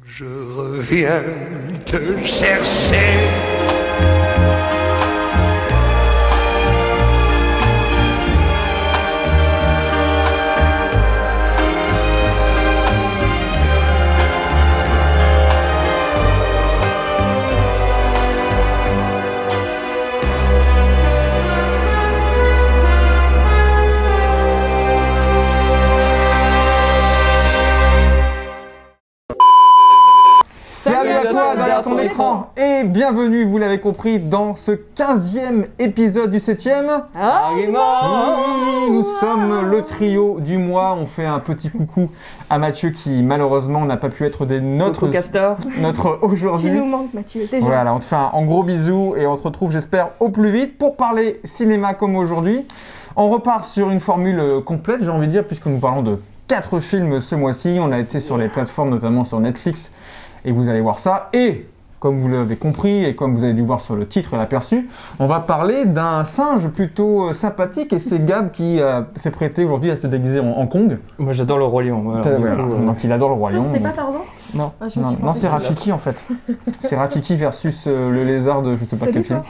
Je reviens te chercher. Salut à toi derrière ton écran et bienvenue, vous l'avez compris, dans ce 15e épisode du 7e Argument. Oui, nous sommes le trio du mois. On fait un petit coucou à Mathieu qui malheureusement n'a pas pu être des nôtres Castor. notre aujourd'hui. Tu nous manques, Mathieu, déjà. Voilà, on te fait un gros bisou et on te retrouve, j'espère, au plus vite pour parler cinéma comme aujourd'hui. On repart sur une formule complète, j'ai envie de dire, puisque nous parlons de 4 films ce mois-ci. On a été sur les plateformes, notamment sur Netflix, et vous allez voir ça. Et comme vous l'avez compris et comme vous avez dû voir sur le titre et l'aperçu, on va parler d'un singe plutôt sympathique, et c'est Gab qui s'est prêté aujourd'hui à se déguiser en Kong. Moi j'adore le Roi Lion. Voilà, Voilà. Donc il adore le Roi Toi, Lion. c'était pas Tarzan? Non. Ah, je me Non, suis non, trompée. c'est Rafiki en fait. C'est Rafiki versus le lézard de je sais pas Salut, quel film. toi.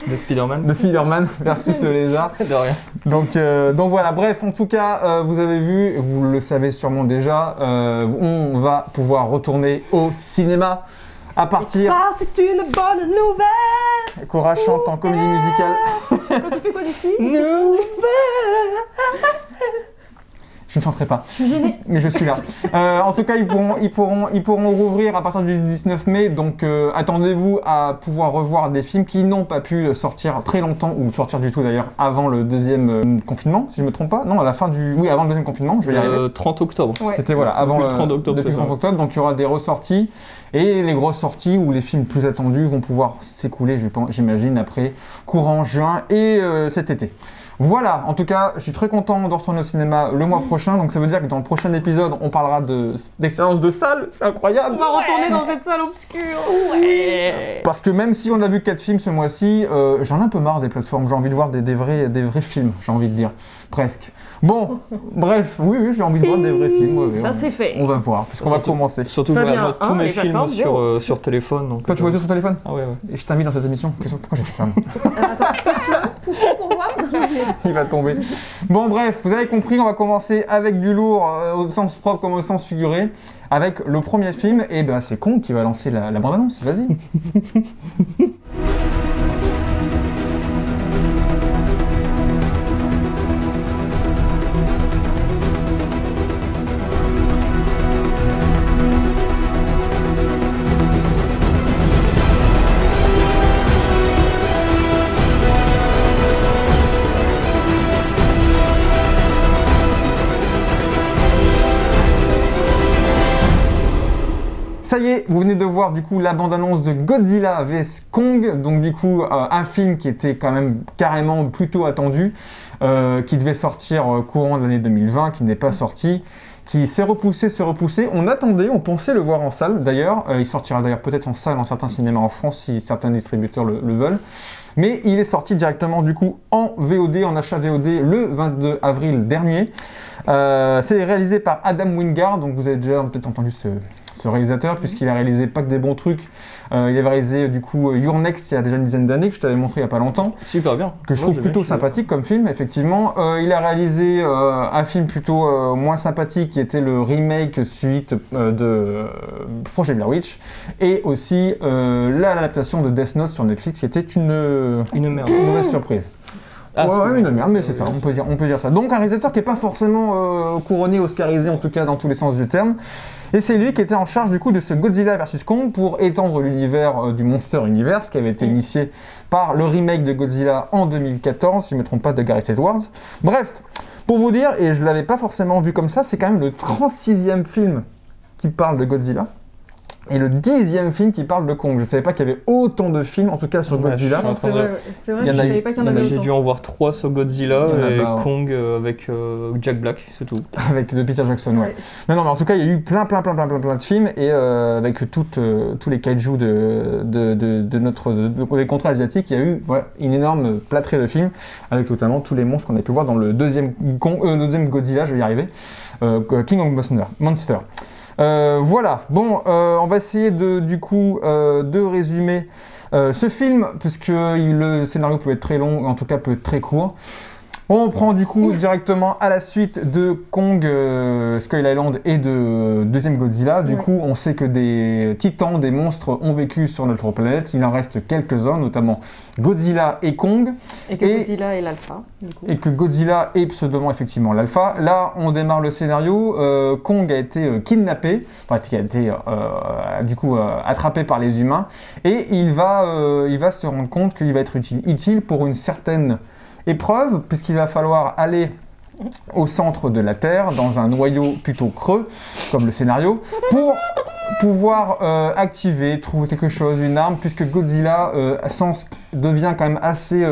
De Spider-Man. De Spider-Man versus le lézard. De rien. Donc voilà, bref, en tout cas, vous avez vu, vous le savez sûrement déjà, on va pouvoir retourner au cinéma à Et partir... ça, c'est une bonne nouvelle. Cora chante en comédie musicale. Quand tu fais quoi du ski? Je ne chanterai pas, Je suis gênée. mais je suis là. En tout cas, ils pourront rouvrir à partir du 19 mai, donc attendez-vous à pouvoir revoir des films qui n'ont pas pu sortir très longtemps, ou sortir du tout d'ailleurs, avant le deuxième confinement, si je ne me trompe pas. Non, à la fin du... Oui, avant le deuxième confinement, je vais y arriver. 30 octobre. Ouais. C'était voilà, avant Depuis le 30 octobre, depuis le c'est 30 ça. octobre, donc il y aura des ressorties, et les grosses sorties où les films plus attendus vont pouvoir s'écouler, j'imagine, après courant juin et cet été. Voilà, en tout cas, je suis très content de retourner au cinéma le mois prochain, donc ça veut dire que dans le prochain épisode, on parlera d'expérience de salle, c'est incroyable. On va retourner dans cette salle obscure. Parce que même si on a vu 4 films ce mois-ci, j'en ai un peu marre des plateformes, j'ai envie de voir des vrais films, j'ai envie de dire, presque. Bon, bref, oui, j'ai envie de voir des vrais films. Ouais, Ça, c'est fait. On va voir, puisqu'on va Surtout- commencer. Surtout Très je bien. regarde tous mes Les films plateformes, zéro. sur téléphone. Donc, Toi, tu vois tout sur ton téléphone? Ah ouais. Et je t'invite dans cette émission. Pourquoi j'ai fait ça moi Pousse pour voir. Il va tomber. Bon, bref, vous avez compris, on va commencer avec du lourd, au sens propre comme au sens figuré, avec le premier film. Et ben, c'est Kong qui va lancer la bande-annonce. Vas-y. Ça y est, vous venez de voir du coup la bande-annonce de Godzilla vs Kong, donc du coup un film qui était quand même carrément plutôt attendu, qui devait sortir courant de l'année 2020, qui n'est pas sorti, qui s'est repoussé. On attendait, on pensait le voir en salle d'ailleurs, il sortira d'ailleurs peut-être en salle dans certains cinémas en France si certains distributeurs le veulent. Mais il est sorti directement du coup en VOD, en achat VOD le 22 avril dernier. C'est réalisé par Adam Wingard, donc vous avez déjà peut-être entendu ce réalisateur, puisqu'il a réalisé pas que des bons trucs. Il avait réalisé du coup Your Next il y a déjà une dizaine d'années, que je t'avais montré il y a pas longtemps, Super bien. que je Moi, trouve j'aime plutôt bien, sympathique comme film, effectivement. Il a réalisé un film plutôt moins sympathique, qui était le remake suite de Projet Blair Witch, et aussi l'adaptation de Death Note sur Netflix, qui était une Une merde. mauvaise surprise. Ah, ouais, c'est mais une merde, mais oui, c'est ça, oui. on peut dire ça. Donc un réalisateur qui n'est pas forcément couronné, oscarisé, en tout cas dans tous les sens du terme. Et c'est lui qui était en charge du coup de ce Godzilla vs Kong pour étendre l'univers du Monster Universe, qui avait été initié par le remake de Godzilla en 2014, si je ne me trompe pas, de Gareth Edwards. Bref, pour vous dire, et je ne l'avais pas forcément vu comme ça, c'est quand même le 36e film qui parle de Godzilla. Et le 10e film qui parle de Kong. Je ne savais pas qu'il y avait autant de films, en tout cas sur Ouais, Godzilla. je suis en train C'est de- vrai, c'est vrai Il y que en je a- savais pas qu'il y en il y en a- avait J'ai autant. dû en voir 3 sur Godzilla Il y en a et pas, ouais. Kong avec Jack Black, c'est tout. Avec de Peter Jackson, ouais. Ouais. Non, mais en tout cas, il y a eu plein de films, et avec tous les kaiju des contrats asiatiques, il y a eu une énorme plâtrée de films, avec notamment tous les monstres qu'on a pu voir dans le deuxième Godzilla, je vais y arriver, King of Monster. Voilà, bon, on va essayer de résumer ce film, puisque le scénario peut être très long, en tout cas peut être très court. On prend du coup directement à la suite de Kong, Skull Island et de deuxième Godzilla. Du coup, on sait que des titans, des monstres ont vécu sur notre planète. Il en reste quelques-uns, notamment Godzilla et Kong. Et que Godzilla est l'alpha, du coup. Et que Godzilla est pseudoment effectivement l'alpha. Là, on démarre le scénario. Kong a été kidnappé, enfin, qui a été attrapé par les humains. Et il va se rendre compte qu'il va être utile pour une certaine épreuve, puisqu'il va falloir aller au centre de la Terre, dans un noyau plutôt creux, comme le scénario, pour pouvoir activer, trouver quelque chose, une arme, puisque Godzilla devient quand même assez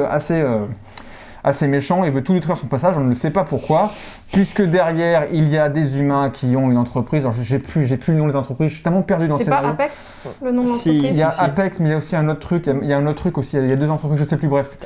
méchant et veut tout détruire son passage, on ne le sait pas pourquoi, puisque derrière il y a des humains qui ont une entreprise, alors j'ai plus le nom des entreprises, je suis tellement perdu dans le scénario. C'est pas Apex, le nom de Si, l'entreprise? Il y a si. Apex, mais il y a aussi un autre truc, il y a un autre truc aussi, il y a deux entreprises, je sais plus, bref.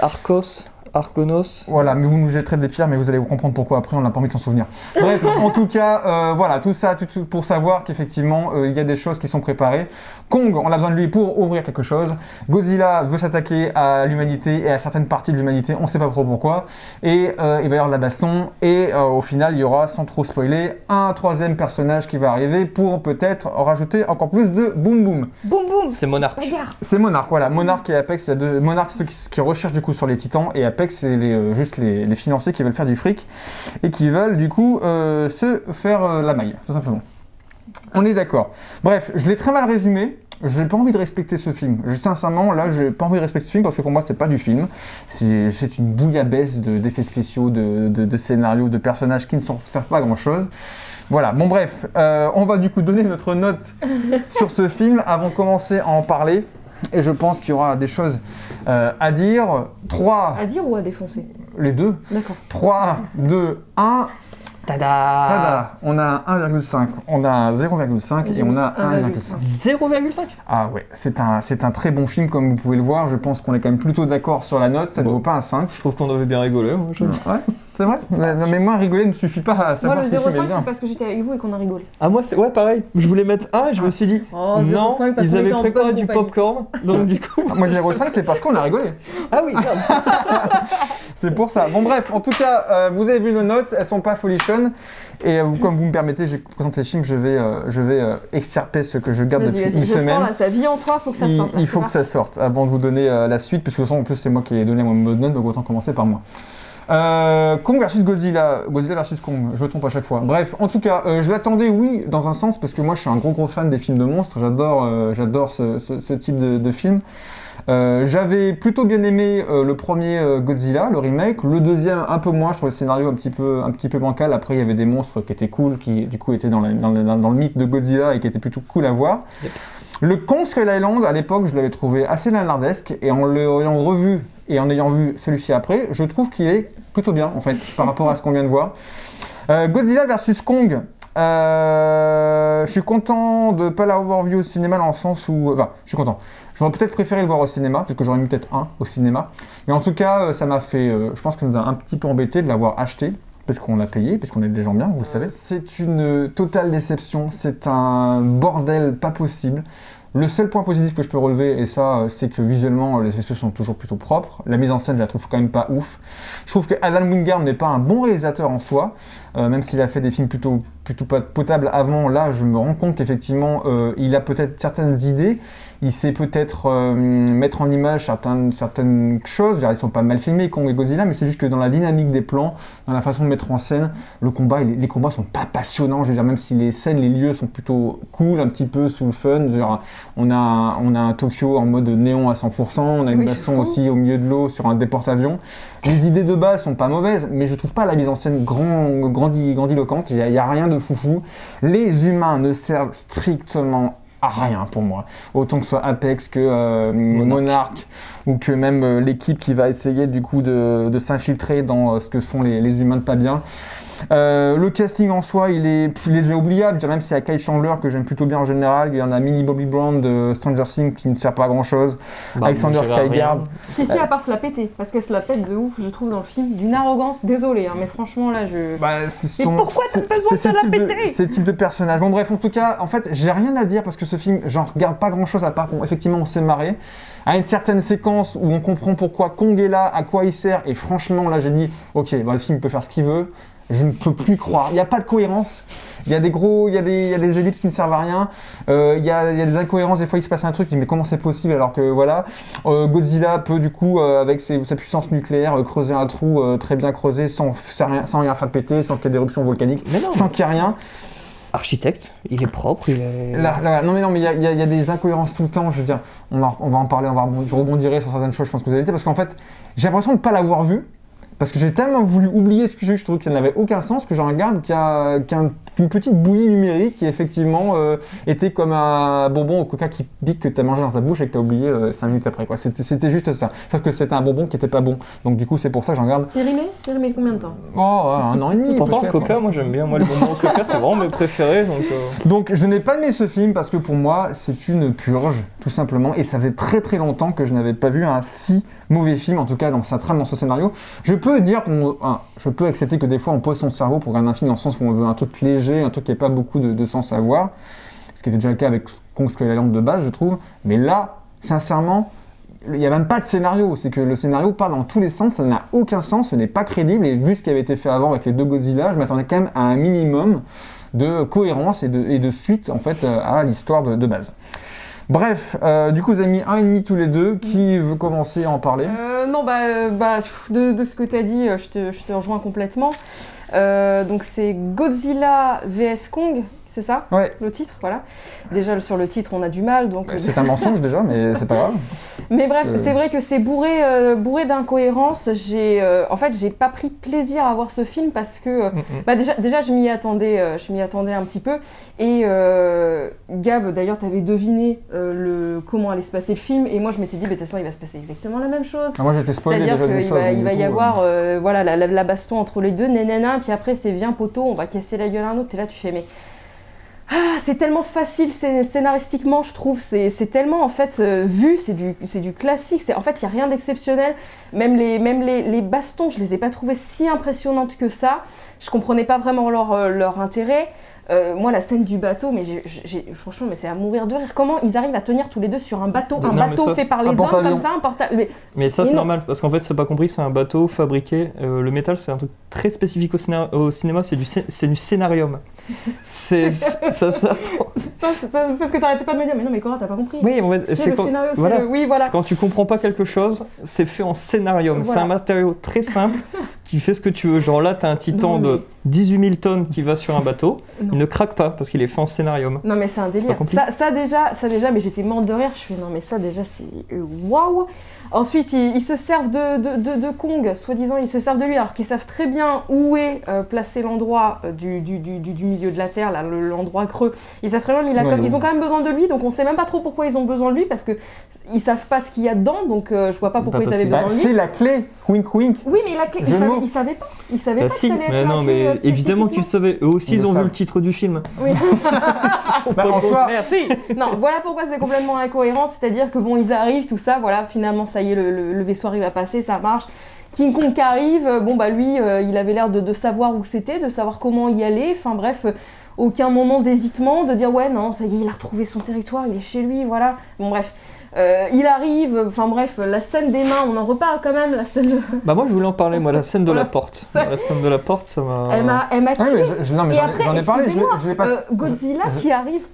Arconos. Voilà, mais vous nous jetterez des pierres, mais vous allez vous comprendre pourquoi après, on n'a pas envie de s'en souvenir. Bref, en tout cas, voilà, tout ça pour savoir qu'effectivement, il y a des choses qui sont préparées. Kong, on a besoin de lui pour ouvrir quelque chose. Godzilla veut s'attaquer à l'humanité et à certaines parties de l'humanité, on ne sait pas trop pourquoi. Et il va y avoir de la baston, et au final, il y aura, sans trop spoiler, un troisième personnage qui va arriver pour peut-être rajouter encore plus de boum boum. Boum boum. C'est Monarch. Bagarre. C'est Monarch, voilà. Monarch et Apex, il y a deux. Monarch, c'est ceux qui recherchent du coup sur les titans, et Apex, c'est juste les financiers qui veulent faire du fric et qui veulent du coup se faire la maille, tout simplement. On est d'accord. Bref, je l'ai très mal résumé. J'ai pas envie de respecter ce film. Sincèrement, là, j'ai pas envie de respecter ce film parce que pour moi, c'est pas du film. C'est une bouillabaisse d'effets spéciaux, de scénarios, de personnages qui ne servent pas à grand chose. Voilà, bon bref, on va du coup donner notre note sur ce film avant de commencer à en parler. Et je pense qu'il y aura des choses à dire. 3, À dire ou à défoncer? les deux. D'accord. 3, 2, 1. Tada. Tada. On a 1,5, on a 0,5 et on a 1,5. 0,5. Ah ouais, c'est un très bon film comme vous pouvez le voir. Je pense qu'on est quand même plutôt d'accord sur la note, ça ne Bon. vaut pas un 5. Je trouve qu'on avait bien rigolé. Moi, Ouais, c'est vrai. Mais moi, rigoler ne suffit pas à Moi, savoir le si le film est 0,5, bien. c'est parce que j'étais avec vous et qu'on a rigolé. Ah moi c'est pareil, je voulais mettre 1 et je me suis dit Oh, non, 0,5 parce ils qu'on avaient était en préparé bonne du compagnie. popcorn, donc du coup... Moi, 0,5, c'est parce qu'on a rigolé. Ah oui, merde. C'est pour ça. Bon bref, en tout cas, vous avez vu nos notes, elles sont pas folichonnes. Et comme vous me permettez, j'ai présenté le film, je vais extirper ce que je garde Vas-y, depuis vas-y, une je sens semaine. là, ça vit en toi, faut que ça sorte. là, Il c'est faut que ça parti. sorte avant de vous donner la suite, parce que de toute façon, en plus, c'est moi qui ai donné mon mode note, donc autant commencer par moi. Kong versus Godzilla, Godzilla versus Kong, je me trompe à chaque fois. Bref, en tout cas, je l'attendais, oui, dans un sens, parce que moi, je suis un gros fan des films de monstres. J'adore ce type de film. J'avais plutôt bien aimé le premier Godzilla, le remake. Le deuxième, un peu moins. Je trouvais le scénario un petit peu bancal. Après, il y avait des monstres qui étaient cool, qui du coup étaient dans le mythe de Godzilla et qui étaient plutôt cool à voir. Yep. Le Kong Skull Island, à l'époque, je l'avais trouvé assez nanardesque, et en l'ayant revu et en ayant vu celui-ci après, je trouve qu'il est plutôt bien, en fait, par rapport à ce qu'on vient de voir. Godzilla vs Kong, je suis content de ne pas l'avoir vu au cinéma, dans le sens où... Enfin, je suis content. J'aurais peut-être préféré le voir au cinéma, parce que j'aurais mis peut-être un au cinéma. Mais en tout cas, ça m'a fait... je pense que ça nous a un petit peu embêté de l'avoir acheté, parce qu'on l'a payé, parce qu'on est des gens bien, vous le savez. C'est une totale déception, c'est un bordel pas possible. Le seul point positif que je peux relever, et ça, c'est que visuellement, les effets spéciaux sont toujours plutôt propres. La mise en scène, je la trouve quand même pas ouf. Je trouve que Adam Wingard n'est pas un bon réalisateur en soi, même s'il a fait des films plutôt pas potables avant. Là, je me rends compte qu'effectivement, il a peut-être certaines idées. Il sait peut-être mettre en image certaines choses. Ils sont pas mal filmés, Kong et Godzilla, mais c'est juste que dans la dynamique des plans, dans la façon de mettre en scène, les combats sont pas passionnants. Je veux dire, même si les scènes, les lieux sont plutôt cool, un petit peu sous le fun. Genre, on a un Tokyo en mode néon à 100%, on a une Oui, baston c'est fou. aussi au milieu de l'eau sur un déporte-avions. Les idées de base sont pas mauvaises, mais je trouve pas la mise en scène grandiloquente. Il y a rien de foufou. Les humains ne servent strictement à rien pour moi. Autant que ce soit Apex que Monarch, ou que même l'équipe qui va essayer du coup de s'infiltrer dans ce que font les humains de pas bien. Le casting en soi, il est déjà oubliable. Je dirais même s'il y a Kyle Chandler que j'aime plutôt bien en général. Il y en a Millie Bobby Brown de Stranger Things qui ne sert pas à grand chose. Alexander je dirais Skarsgård. Si, à part se la péter, parce qu'elle se la pète de ouf, je trouve, dans le film, d'une arrogance, désolé, hein, mais franchement, là, je... Mais pourquoi t'as besoin de la péter ces types de personnages. Bon bref, en tout cas, en fait, j'ai rien à dire parce que ce film, j'en regarde pas grand chose à part qu'effectivement on s'est marré. À une certaine séquence où on comprend pourquoi Kong est là, à quoi il sert, et franchement, là, j'ai dit, ok, le film peut faire ce qu'il veut. Je ne peux plus croire. Il n'y a pas de cohérence. Il y a des ellipses qui ne servent à rien. Il y a des incohérences. Des fois, il se passe un truc. Mais comment c'est possible alors que voilà, Godzilla peut du coup, avec sa puissance nucléaire, creuser un trou très bien creusé sans rien faire péter, sans qu'il y ait d'éruption volcanique, sans qu'il y ait rien. Architecte, il est propre, il est... Non mais il y a des incohérences tout le temps. Je veux dire, on va en parler. Je rebondirai sur certaines choses. Je pense que vous allez dire parce qu'en fait, j'ai l'impression de ne pas l'avoir vu. Parce que j'ai tellement voulu oublier ce que j'ai vu, je trouve que ça n'avait aucun sens, que j'en regarde qu'il y a une petite bouillie numérique qui effectivement était comme un bonbon au coca qui pique que tu as mangé dans ta bouche et que tu as oublié 5 minutes après. Quoi. C'était juste ça. Sauf que c'était un bonbon qui n'était pas bon. Donc du coup, c'est pour ça que j'en garde. Périmé combien de temps? Oh, 1 an et demi. Pourtant, le coca, moi j'aime bien. Moi, les bonbons au coca, c'est vraiment mes préférés. Donc je n'ai pas aimé ce film parce que pour moi, c'est une purge, tout simplement. Et ça faisait très très longtemps que je n'avais pas vu un si mauvais film, en tout cas dans sa trame, dans ce scénario. Je peux dire je peux accepter que des fois on pose son cerveau pour regarder un film dans le sens où on veut un truc léger, un truc qui n'a pas beaucoup de sens à voir, ce qui était déjà le cas avec Kong Skull Island de base, je trouve. Mais là, sincèrement, il n'y a même pas de scénario. C'est que le scénario part dans tous les sens, ça n'a aucun sens, ce n'est pas crédible. Et vu ce qui avait été fait avant avec les deux Godzilla, je m'attendais quand même à un minimum de cohérence et de suite en fait à l'histoire de base. Bref, du coup vous avez mis 1,5 tous les deux. Qui veut commencer à en parler? Non, de ce que tu as dit, je te rejoins complètement. Donc c'est Godzilla vs Kong, c'est ça? Ouais. Le titre, voilà. Déjà sur le titre on a du mal, donc... C'est un mensonge déjà, mais c'est pas grave. Mais bref, c'est vrai que c'est bourré d'incohérences. En fait, j'ai pas pris plaisir à voir ce film parce que déjà je m'y attendais un petit peu. Et Gab, d'ailleurs, t'avais deviné comment allait se passer le film, et moi je m'étais dit, de toute façon, il va se passer exactement la même chose. Moi j'étais spoilé. C'est-à-dire qu'il va y avoir voilà, la baston entre les deux, puis après c'est viens poteau, on va casser la gueule à un autre. Et là tu fais mais... c'est tellement facile scénaristiquement, je trouve. C'est tellement, en fait, vu, c'est du classique. En fait, il n'y a rien d'exceptionnel. Même les bastons, je les ai pas trouvés si impressionnantes que ça. Je comprenais pas vraiment leur intérêt. Moi, la scène du bateau, mais franchement, mais c'est à mourir de rire. Comment ils arrivent à tenir tous les deux sur un bateau, fait par les hommes comme ça, un porte-avions. Mais ça, c'est normal, parce qu'en fait, c'est pas compris, c'est un bateau fabriqué. Le métal, c'est un truc très spécifique au cinéma, c'est du scénarium. C'est ça. Parce que t'arrêtais pas de me dire, mais non, mais Cora, t'as pas compris. Oui, en fait, c'est le scénario, voilà. Oui, voilà. Quand tu comprends pas quelque chose, c'est fait en scénarium. Voilà. C'est un matériau très simple qui fait ce que tu veux. Genre là, t'as un titan de 18 000 tonnes qui va sur un bateau. Il ne craque pas parce qu'il est fait en scénarium. Non, mais c'est un délire. Ça déjà, mais j'étais morte de rire. Je fais, non, mais ça déjà, c'est waouh. Ensuite, ils se servent de Kong, soi-disant, ils se servent de lui, alors qu'ils savent très bien où est placé l'endroit du milieu de la Terre, là, l'endroit creux. Ils savent très bien, mais ils ont quand même besoin de lui, donc on sait même pas trop pourquoi ils ont besoin de lui, parce que ils savent pas ce qu'il y a dedans, donc je vois pas pourquoi ils avaient besoin de lui. C'est la clé, wink wink. Oui, mais la clé, ils savaient pas. Ils savaient pas que ça allait être non, mais évidemment qu'ils savaient. Eux aussi, ils ont vu le titre du film. Oui. Merci. Non, voilà pourquoi c'est complètement incohérent, c'est-à-dire que bon, ils arrivent, tout ça, voilà, finalement, ça y est, le vaisseau arrive à passer, ça marche. King Kong qui arrive, lui, il avait l'air de savoir où c'était, de savoir comment y aller, enfin bref, aucun moment d'hésitement, de dire ouais, non, ça y est, il a retrouvé son territoire, il est chez lui, voilà. Bon, bref. Il arrive, enfin bref, la scène des mains, on en reparle quand même, la scène... Moi je voulais en parler, la scène de la porte. La scène de la porte, ça m'a... Elle m'a tué. Et après, j'en ai parlé, je l'ai pas... Godzilla qui arrive,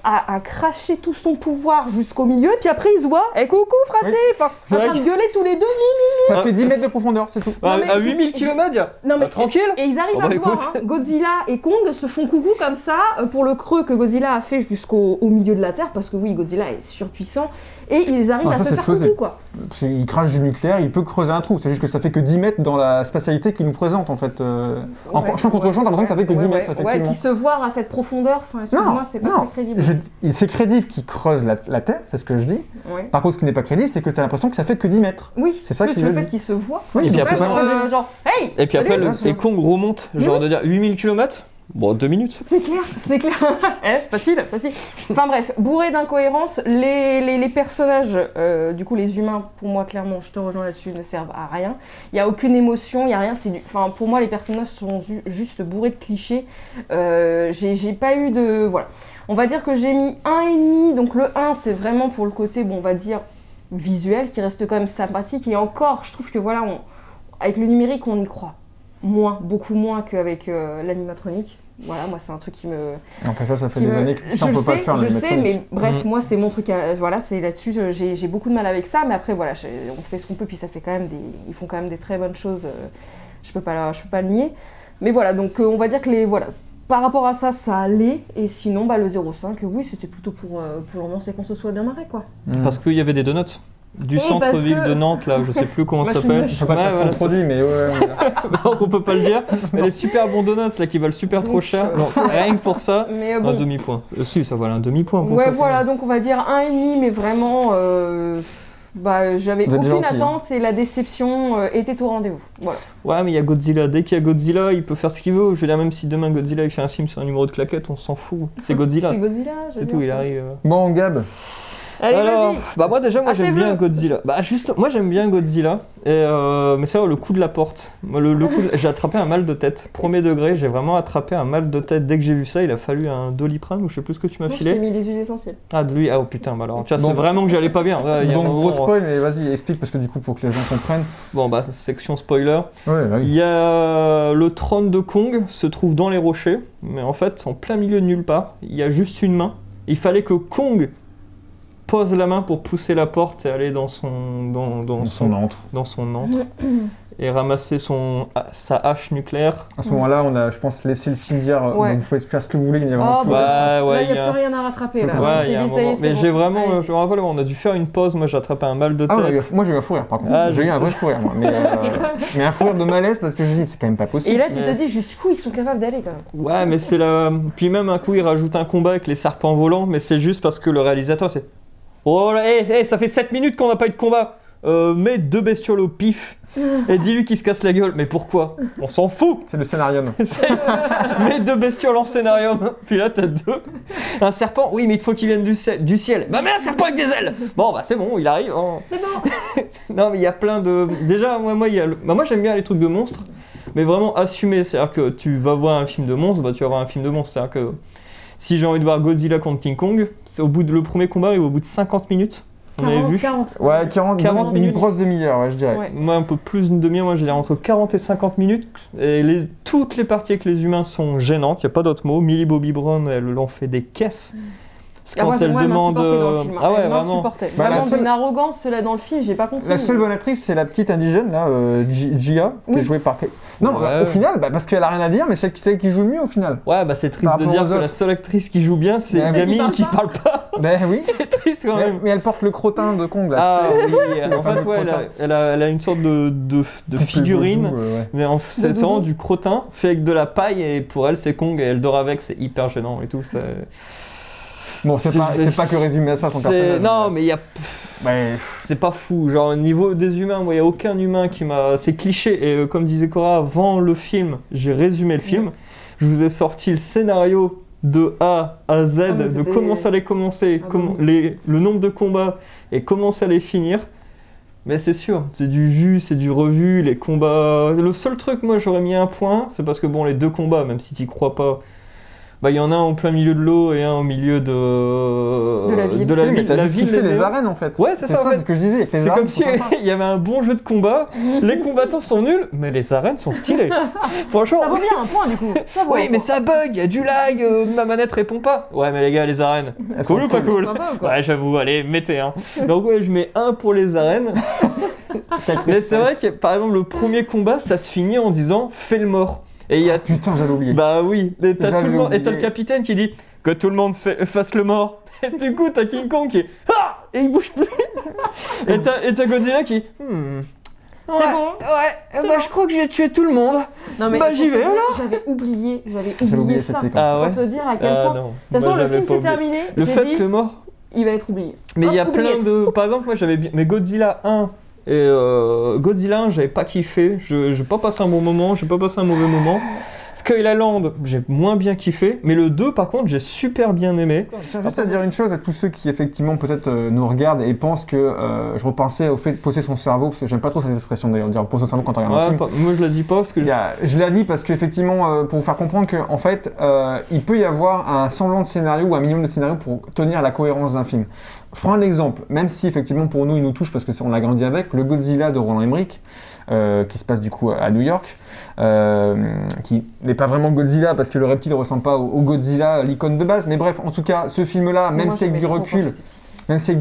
à cracher tout son pouvoir jusqu'au milieu, et puis après il se voit, coucou fraté, en train de gueuler tous les deux, Ça fait 10 mètres de profondeur, c'est tout. À 8000 km, tranquille. Et ils arrivent à se voir, Godzilla et Kong se font coucou comme ça, pour le creux que Godzilla a fait jusqu'au milieu de la Terre, parce que oui, Godzilla est surpuissant. et ils arrivent à se faire coucou, quoi. Il crache du nucléaire, il peut creuser un trou. C'est juste que ça fait que 10 mètres dans la spatialité qu'il nous présente, en fait. En champ contre champ, t'as l'impression que ça fait que 10 mètres, effectivement. Ouais, puis se voir à cette profondeur, enfin, excuse-moi, c'est pas très crédible. C'est crédible qu'il creuse la Terre, c'est ce que je dis. Ouais. Par contre, ce qui n'est pas crédible, c'est que t'as l'impression que ça fait que 10 mètres. Oui, c'est ça plus qui le fait qu'il se voit. Oui, et puis après, genre, hey! Et puis après, les Kong remontent, genre de dire 8000 km. Bon, 2 minutes. C'est clair. Facile. Enfin bref, bourré d'incohérences, les personnages, du coup les humains, pour moi clairement, je te rejoins là-dessus, ne servent à rien. Il n'y a aucune émotion, il n'y a rien. Enfin, pour moi, les personnages sont juste bourrés de clichés. J'ai pas eu de... Voilà. On va dire que j'ai mis 1,5, donc le 1, c'est vraiment pour le côté, bon, on va dire, visuel, qui reste quand même sympathique. Et encore, je trouve que voilà, avec le numérique, on y croit. Beaucoup moins qu'avec l'animatronique. Voilà, moi c'est un truc qui me... Après ça fait des années que ça, on peut pas le faire. Je sais, mais bref, moi c'est mon truc, voilà, c'est là-dessus, j'ai beaucoup de mal avec ça, mais après voilà, on fait ce qu'on peut, puis ça fait quand même ils font quand même des très bonnes choses, je peux pas le nier. Mais voilà, donc on va dire que voilà, par rapport à ça, ça allait, et sinon le 0,5, oui, c'était plutôt pour l'ambiance et qu'on se soit bien marré, quoi. Parce qu'il y avait des donuts. Du centre-ville de Nantes, là, je sais plus comment ça s'appelle. Je peux pas faire un produit, mais ouais. Donc on peut pas le dire. Mais les super bons donuts, là, qui valent super trop cher. Donc rien que pour ça, bon. Un demi-point. Si, ça valait un demi-point. Ouais, ça, voilà, donc on va dire 1,5, mais vraiment, j'avais aucune attente et la déception était au rendez-vous. Voilà. Ouais, mais il y a Godzilla. Dès qu'il y a Godzilla, il peut faire ce qu'il veut. Je veux dire, même si demain Godzilla il fait un film sur un numéro de claquettes, on s'en fout. C'est Godzilla. C'est Godzilla, c'est tout, il arrive. Bon, Gab. Allez, alors, vas-y. moi j'aime bien Godzilla. Moi j'aime bien Godzilla. Mais c'est vrai, le coup de la porte. J'ai attrapé un mal de tête. Premier degré, j'ai vraiment attrapé un mal de tête. Dès que j'ai vu ça, il a fallu un Doliprane ou je sais plus ce que tu m'as filé. Je t'ai mis les huiles essentielles. Ah, de lui, oh putain, alors tu vois, c'est vraiment que j'allais pas bien. Donc gros spoil, mais vas-y, explique parce que du coup, pour que les gens comprennent. Bon, section spoiler. Ouais, oui. Il y a le trône de Kong se trouve dans les rochers, mais en fait, en plein milieu de nulle part, il y a juste une main. Il fallait que Kong pose la main pour pousser la porte et aller dans son antre et ramasser sa hache nucléaire. À ce moment-là, on a, je pense, laissé le film dire vous pouvez faire ce que vous voulez, il n'y a vraiment plus là, il n'y a plus rien à rattraper. Là. Mais j'ai vraiment, je me rappelle, on a dû faire une pause, moi j'ai attrapé un mal de tête. Moi j'ai eu un fou rire par contre, j'ai eu un vrai fou rire moi. Mais un fou rire de malaise parce que je me dis c'est quand même pas possible. Et là tu te dis jusqu'où ils sont capables d'aller quand même. Ouais, mais c'est là. Puis même un coup il rajoute un combat avec les serpents volants, mais c'est juste parce que le réalisateur c'est... Oh là, ça fait 7 minutes qu'on n'a pas eu de combat. Mets 2 bestioles au pif et dis-lui qu'il se casse la gueule. Mais pourquoi? On s'en fout. C'est le scénarium. Mets 2 bestioles en scénarium. Puis là, t'as 2. Un serpent, oui, mais il faut qu'il vienne du ciel. Bah, mais un serpent avec des ailes. Bon, bah, c'est bon, il arrive. Oh. C'est bon. Non, mais il y a plein de... Déjà, moi j'aime bien les trucs de monstres, mais vraiment assumé. C'est-à-dire que tu vas voir un film de monstres, tu vas voir un film de monstres. C'est-à-dire que si j'ai envie de voir Godzilla contre King Kong, c'est au bout de le premier combat, il va au bout de 50 minutes. On avait vu 40. Ouais, 40 minutes. Une grosse demi-heure, ouais, je dirais. Ouais. Moi, un peu plus d'une demi-heure, moi je dirais entre 40 et 50 minutes. Et toutes les parties avec les humains sont gênantes, il n'y a pas d'autre mot. Millie Bobby Brown, elle en fait des caisses. Quand elle demande. Vraiment d'une arrogance là dans le film, j'ai pas compris. La seule bonne actrice, c'est la petite indigène là, Gia, qui est jouée par. Non, au final, parce qu'elle a rien à dire, mais c'est celle qui joue le mieux au final. Ouais, c'est triste de dire que la seule actrice qui joue bien, c'est une gamine qui parle pas. Ben oui. C'est triste quand même. Mais elle porte le crottin de Kong là. Ah oui, en fait, ouais, elle a une sorte de figurine, mais c'est vraiment du crottin fait avec de la paille, et pour elle, c'est Kong, et elle dort avec, c'est hyper gênant et tout. Bon, c'est pas que résumer à ça son personnage. Non, mais il y a... c'est pas fou. Genre, au niveau des humains, moi, il n'y a aucun humain qui m'a... C'est cliché. Et comme disait Cora, avant le film, j'ai résumé le film. Je vous ai sorti le scénario de A à Z, de comment ça allait commencer, le nombre de combats et comment ça allait finir. Mais c'est sûr, c'est du vu, c'est du revu, les combats... Le seul truc, moi, j'aurais mis un point, c'est parce que, bon, les 2 combats, même si tu n'y crois pas... il y en a un en plein milieu de l'eau et un au milieu de la ville. La ville, les arènes en fait. Ouais, c'est ça en fait. C'est ce que je disais. C'est comme si il y avait un bon jeu de combat, les combattants sont nuls, mais les arènes sont stylées. Franchement. Ça vaut bien un point du coup. Oui, mais ça bug, il y a du lag, ma manette répond pas. Ouais, mais les gars, les arènes. Cool ou pas cool? Ouais, j'avoue, allez, mettez un. Donc ouais, je mets 1 pour les arènes. Mais c'est vrai que par exemple, le premier combat, ça se finit en disant fais le mort. Et putain, j'avais oublié. Bah oui, et t'as le capitaine qui dit que tout le monde fasse le mort. Et du coup, t'as King Kong qui est ah et il bouge plus. Et t'as Godzilla qui C'est bon. Ouais, bah je crois que j'ai tué tout le monde. Non, mais Bah, j'y vais, alors. J'avais oublié oublié ça. cette séquence. Ah ouais. Pour te dire à quel point. De non. toute façon, Moi, le j'avais film pas s'est oublié. terminé. Le J'ai fait dit, que mort. il va être oublié. Mais il y a Hop, plein oublié. de. Par exemple, moi j'avais bien. Mais Godzilla 1 et Godzilla 1, j'avais pas kiffé. J'ai pas passé un bon moment, j'ai pas passé un mauvais moment. Skull Island, j'ai moins bien kiffé. Mais le 2, par contre, j'ai super bien aimé. Je tiens juste à dire une chose à tous ceux qui effectivement peut-être nous regardent et pensent que je repensais au fait de poser son cerveau, parce que j'aime pas trop cette expression d'ailleurs, dire poser son cerveau quand on regarde un film. Moi je la dis pas parce que Je l'ai dit parce qu'effectivement, pour vous faire comprendre qu'en fait, il peut y avoir un semblant de scénario ou un minimum de scénario pour tenir la cohérence d'un film. Je prends un exemple, même si effectivement pour nous il nous touche parce qu'on a grandi avec, le Godzilla de Roland Emmerich, qui se passe du coup à New York, qui n'est pas vraiment Godzilla parce que le reptile ne ressemble pas au Godzilla, l'icône de base, mais bref, en tout cas, ce film-là, même si avec du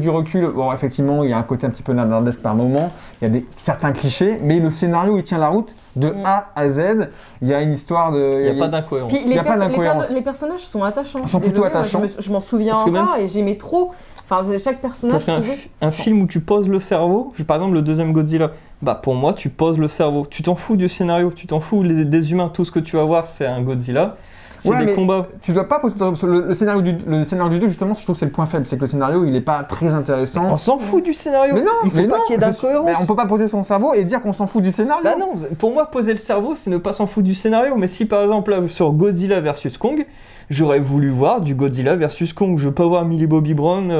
recul, bon, effectivement, il y a un côté un petit peu nardesque par moment, il y a certains clichés, mais le scénario, il tient la route de A à Z. Il y a une histoire de... il n'y a pas d'incohérence. Puis Il y a pas d'incohérence. les personnages sont attachants. Ils sont plutôt Désolée, moi, attachants. je m'en souviens Parce que même pas si- et j'aimais trop. Enfin, chaque personnage. Parce qu'un film où tu poses le cerveau, par exemple le deuxième Godzilla, bah pour moi tu poses le cerveau. Tu t'en fous du scénario, tu t'en fous des humains, tout ce que tu vas voir c'est un Godzilla. C'est Ouais, des mais combats. Tu dois pas poser le scénario du 2, justement, je trouve que c'est le point faible, c'est que le scénario, il est pas très intéressant. On s'en fout du scénario. Mais non, il faut mais pas non, qu'il y ait d'incohérence. mais on peut pas poser son cerveau et dire qu'on s'en fout du scénario. Bah non, pour moi poser le cerveau c'est ne pas s'en foutre du scénario. Mais si par exemple là sur Godzilla versus Kong, j'aurais voulu voir du Godzilla versus Kong. Je veux pas voir Millie Bobby Brown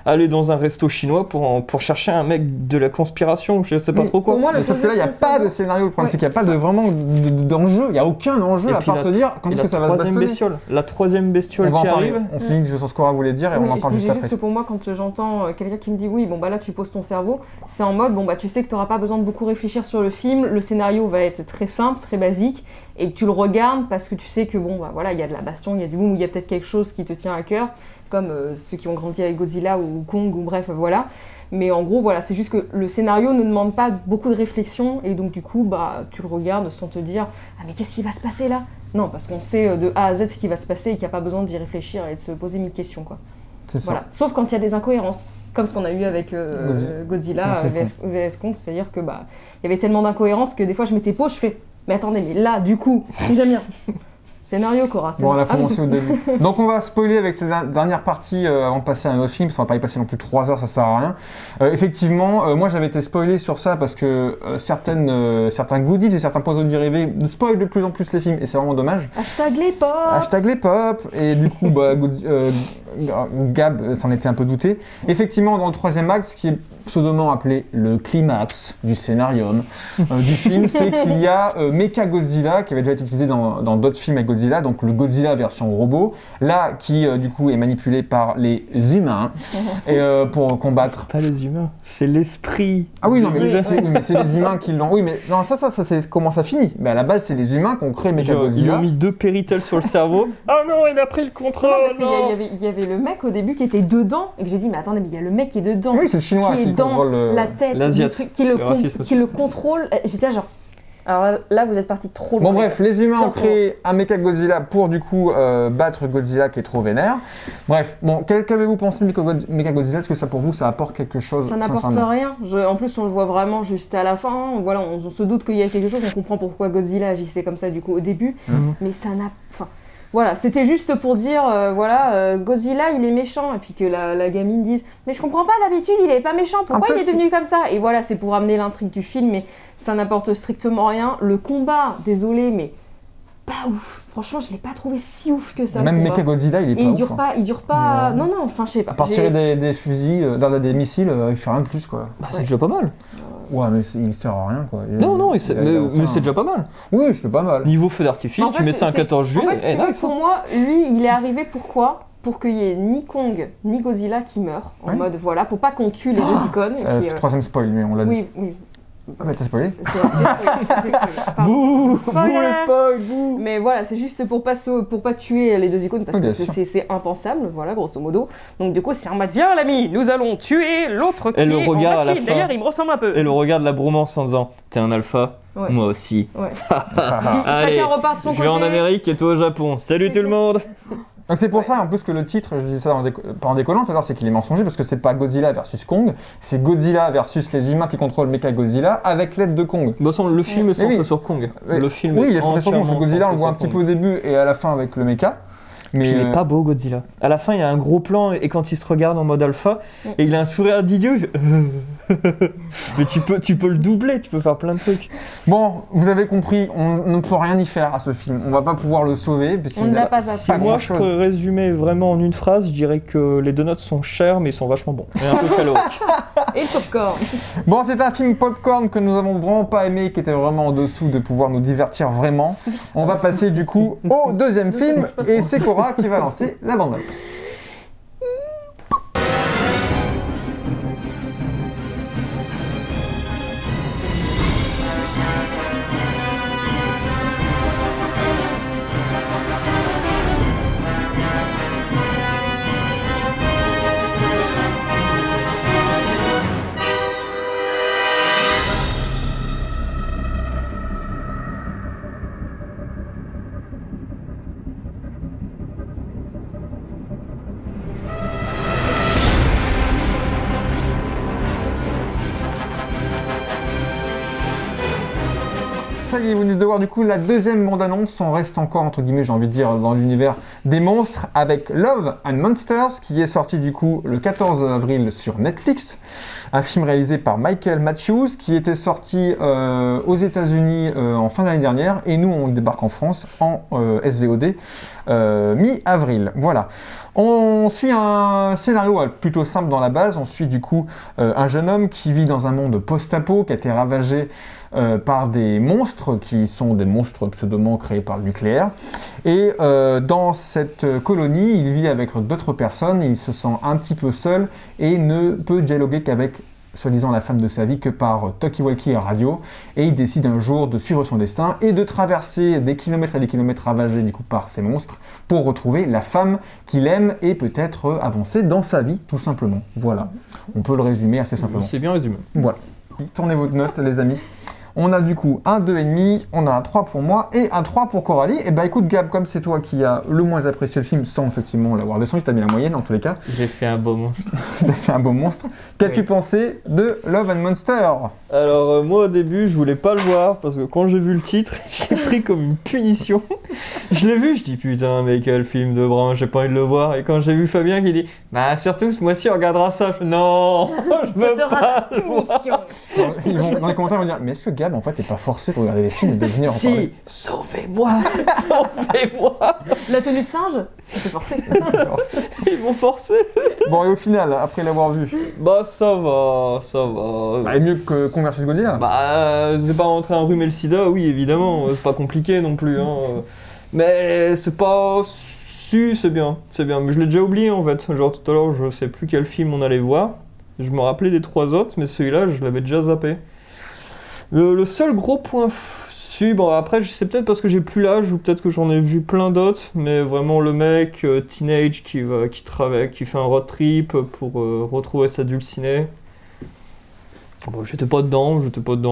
aller dans un resto chinois pour chercher un mec de la conspiration, je sais pas Mais trop quoi. Pour moi, Mais sauf que là, il n'y a pas de scénario. Le problème, Ouais. c'est qu'il n'y a pas vraiment d'enjeu. Il n'y a aucun enjeu Et à puis part se dire quand est-ce que ça va se bastonner. La troisième bestiole On va en qui parler. arrive. On finit sur ce qu'Aura voulait dire et on en Oui, parle je juste disais après. juste que pour moi, quand j'entends quelqu'un qui me dit oui, bon bah là tu poses ton cerveau, c'est en mode bon bah tu sais que tu n'auras pas besoin de beaucoup réfléchir sur le film, le scénario va être très simple, très basique, et que tu le regardes parce que tu sais que bon bah voilà, il y a de la baston, il y a du boom, il y a peut-être quelque chose qui te tient à cœur, comme ceux qui ont grandi avec Godzilla ou Kong ou bref voilà. Mais en gros voilà, c'est juste que le scénario ne demande pas beaucoup de réflexion et donc du coup bah tu le regardes sans te dire ah mais qu'est-ce qui va se passer là? Non, parce qu'on sait de A à Z ce qui va se passer et qu'il n'y a pas besoin d'y réfléchir et de se poser mille questions quoi. C'est ça. Voilà. Sauf quand il y a des incohérences, comme ce qu'on a eu avec Godzilla Ouais, VS Kong, c'est-à-dire que bah il y avait tellement d'incohérences que des fois je m'étais pause, je fais mais attendez, mais là du coup, j'aime bien. Scénario Cora, c'est Bon, on a bon. commencé au début. Donc on va spoiler avec cette dernière partie avant de passer à un autre film, parce qu'on va pas y passer non plus 3 heures, ça sert à rien. Effectivement, moi j'avais été spoilé sur ça parce que certains goodies et certains points de dérivés nous spoilent de plus en plus les films et c'est vraiment dommage. Hashtag les pop. Hashtag les pop et du coup Gab s'en était un peu douté. Effectivement dans le troisième acte, ce qui est pseudoment appelé le climax du scénarium du film, c'est qu'il y a Mechagodzilla qui avait déjà été utilisé dans d'autres films avec Godzilla, donc le Godzilla version robot, là qui du coup est manipulé par les humains et pour combattre. Pas les humains, c'est l'esprit. Ah oui non mais Oui, c'est les humains qui l'ont. Oui mais non ça c'est comment ça finit. Mais à la base c'est les humains qui ont créé Ils Mechagodzilla. ont mis 2 péritels sur le cerveau. Ah non, il a pris le contrôle. Non, parce qu'il y avait le mec au début qui était dedans et que j'ai dit mais attendez mais il y a le mec qui est dedans. Oui c'est le chinois qui est qui dans contrôle la tête du l'Asiat. truc, C'est le racisme, qui le contrôle. J'étais là, genre. Alors là, vous êtes parti trop loin. Bon bref, les humains ont Tiens, créé un Mechagodzilla pour du coup battre Godzilla qui est trop vénère. Bref, bon, qu'avez-vous pensé de Mechagodzilla? Est-ce que ça pour vous ça apporte quelque chose? Ça n'apporte sincèrement rien. En plus, on le voit vraiment juste à la fin. Voilà, on se doute qu'il y a quelque chose. On comprend pourquoi Godzilla agissait comme ça du coup au début. Mais ça n'a. Enfin, voilà, c'était juste pour dire, Godzilla il est méchant. Et puis que la gamine dise, mais je comprends pas d'habitude, il est pas méchant. Pourquoi il est devenu comme ça? Et voilà, c'est pour amener l'intrigue du film, mais ça n'apporte strictement rien. Le combat, désolé, mais pas ouf. Franchement, je l'ai pas trouvé si ouf que ça. Même le combat. Mechagodzilla il est Et pas il ouf, dure hein. pas, il dure pas. Non. Non, enfin, je sais pas. À part tirer des fusils, des missiles, il fait rien de plus quoi. Bah, c'est déjà pas mal. Ouais mais il sert à rien quoi. Non, il y a aucun- mais c'est déjà pas mal. Oui c'est pas mal. Niveau feu d'artifice, En tu fait, mets ça un 14 juillet. En fait, si tu veux, nice, hein. pour moi, lui, il est arrivé pourquoi? Pour qu'il y ait ni Kong ni Godzilla qui meurent. En Ouais. mode, voilà, pour pas qu'on tue les deux icônes. Et puis, Troisième spoil mais on l'a dit. oui, oui. Ah mais t'as spoilé? J'ai spoilé. Pardon. Bouh, Spoiler. les spoils, bouh. Mais voilà, c'est juste pour pas tuer les deux icônes parce Oui, que bien sûr. c'est impensable, voilà, grosso modo. Donc du coup, c'est en mode, viens l'ami, nous allons tuer l'autre qui Et le est en regard à la machine. fin. D'ailleurs, il me ressemble un peu. Et le regard de la bromance en disant t'es un alpha, Ouais. moi aussi. Ouais. Ah, Puis, Allez, chacun repart de son je côté. vais en Amérique et toi au Japon. Salut C'est tout le monde. Donc c'est pour ça en plus que le titre, je dis ça pas en décollant tout à l'heure, c'est qu'il est mensonger parce que c'est pas Godzilla versus Kong, c'est Godzilla versus les humains qui contrôlent Mechagodzilla avec l'aide de Kong. De toute façon, le film est centré sur Kong. Le film oui, il est est centré sur Kong. entièrement Godzilla, on le centré voit un sur petit Kong. peu au début et à la fin avec le mecha. Mais Puis il est pas beau Godzilla. À la fin, il y a un gros plan et quand il se regarde en mode alpha, et il a un sourire d'idiot. il fait Mais tu peux le doubler, tu peux faire plein de trucs. Bon, vous avez compris, on ne peut rien y faire à ce film. On va pas pouvoir le sauver parce On qu'il ne l'a pas Si atteint. moi je pourrais résumer vraiment en une phrase, je dirais que les donuts sont chers mais ils sont vachement bons. Et un peu caloriques. Et le popcorn. Bon, c'est un film popcorn que nous avons vraiment pas aimé, qui était vraiment en dessous de pouvoir nous divertir vraiment. On va passer du coup au deuxième film et c'est Cora qui va lancer la bande. Ça y est, vous venez de voir du coup la deuxième bande-annonce. On reste encore, entre guillemets, j'ai envie de dire, dans l'univers des monstres avec Love and Monsters, qui est sorti du coup le 14 avril sur Netflix. Un film réalisé par Michael Matthews, qui était sorti aux États-Unis en fin d'année dernière, et nous on débarque en France en SVOD mi-avril. Voilà. On suit un scénario plutôt simple dans la base. On suit du coup un jeune homme qui vit dans un monde post-apo, qui a été ravagé par des monstres qui sont des monstres pseudoment créés par le nucléaire. Et dans cette colonie, il vit avec d'autres personnes, il se sent un petit peu seul et ne peut dialoguer qu'avec soi-disant la femme de sa vie que par talkie-walkie et radio. Et il décide un jour de suivre son destin et de traverser des kilomètres et des kilomètres ravagés du coup par ces monstres pour retrouver la femme qu'il aime et peut-être avancer dans sa vie tout simplement. Voilà, on peut le résumer assez simplement. C'est bien résumé. Voilà. Tournez votre note les amis. On a du coup un 2,5, on a un 3 pour moi et un 3 pour Coralie. Et bah écoute Gab, comme c'est toi qui as le moins apprécié le film sans effectivement l'avoir descendu, tu as mis la moyenne en tous les cas. J'ai fait un beau monstre. Tu as fait un beau monstre. Qu'as-tu pensé de Love and Monster? Alors moi au début je voulais pas le voir parce que quand j'ai vu le titre, j'ai pris comme une punition. Je l'ai vu, je dis putain mais quel film de brin, j'ai pas envie de le voir. Et quand j'ai vu Fabien qui dit bah surtout ce mois-ci on regardera ça, je fais, non, je Ce veux sera pas ta le voir. punition. Ils vont, dans les commentaires, ils vont dire mais est-ce que Gab en fait t'es pas forcé de regarder des films et de venir en parler? Si, sauvez-moi, sauvez-moi. La tenue de singe, c'était forcé. Ils m'ont forcé. Bon et au final, après l'avoir vu, Bah ça va, ça va. bah, mieux que Kong vs Godzilla. Bah, c'est pas rentrer enrhumer le sida, oui, évidemment, c'est pas compliqué non plus, hein. Mais c'est pas... Si, c'est bien, mais je l'ai déjà oublié en fait. Genre tout à l'heure, je sais plus quel film on allait voir. Je me rappelais des trois autres, mais celui-là, je l'avais déjà zappé. Le seul gros point... Si, bon après, c'est peut-être parce que j'ai plus l'âge, ou peut-être que j'en ai vu plein d'autres, mais vraiment le mec, teenage, qui fait un road trip pour retrouver sa dulcinée. Bon, j'étais pas dedans,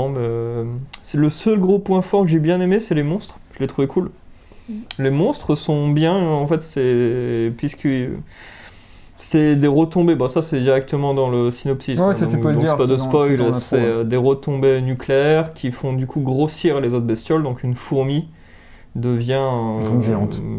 mais c'est le seul gros point fort que j'ai bien aimé, c'est les monstres. Je l'ai trouvé cool. Les monstres sont bien, en fait, puisque c'est des retombées. Bah ça, c'est directement dans le synopsis. Ouais, hein, tu peux le donc dire, c'est pas de sinon, spoil. sinon on a trop, C'est des retombées nucléaires qui font du coup grossir les autres bestioles. Donc une fourmi devient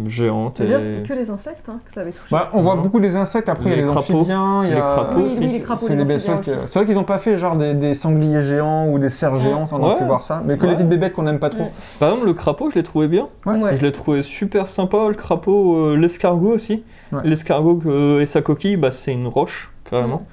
géante. C'est-à-dire c'était que les insectes que ça avait touché. Bah, on voit beaucoup des insectes, après il y a Les les crapauds. amphibiens, il y a... Les crapauds Oui, aussi. oui, les crapauds, C'est les des amphibiens bestioles aussi. c'est vrai qu'ils n'ont pas fait genre des sangliers géants ou des cerfs géants, ça on a Ouais. pu voir ça, mais que les Ouais. petites bébêtes qu'on n'aime pas trop. Ouais. Par exemple, le crapaud, je l'ai trouvé bien. Ouais. Je l'ai trouvé super sympa, le crapaud, l'escargot aussi. Ouais. L'escargot et sa coquille, bah, c'est une roche, carrément.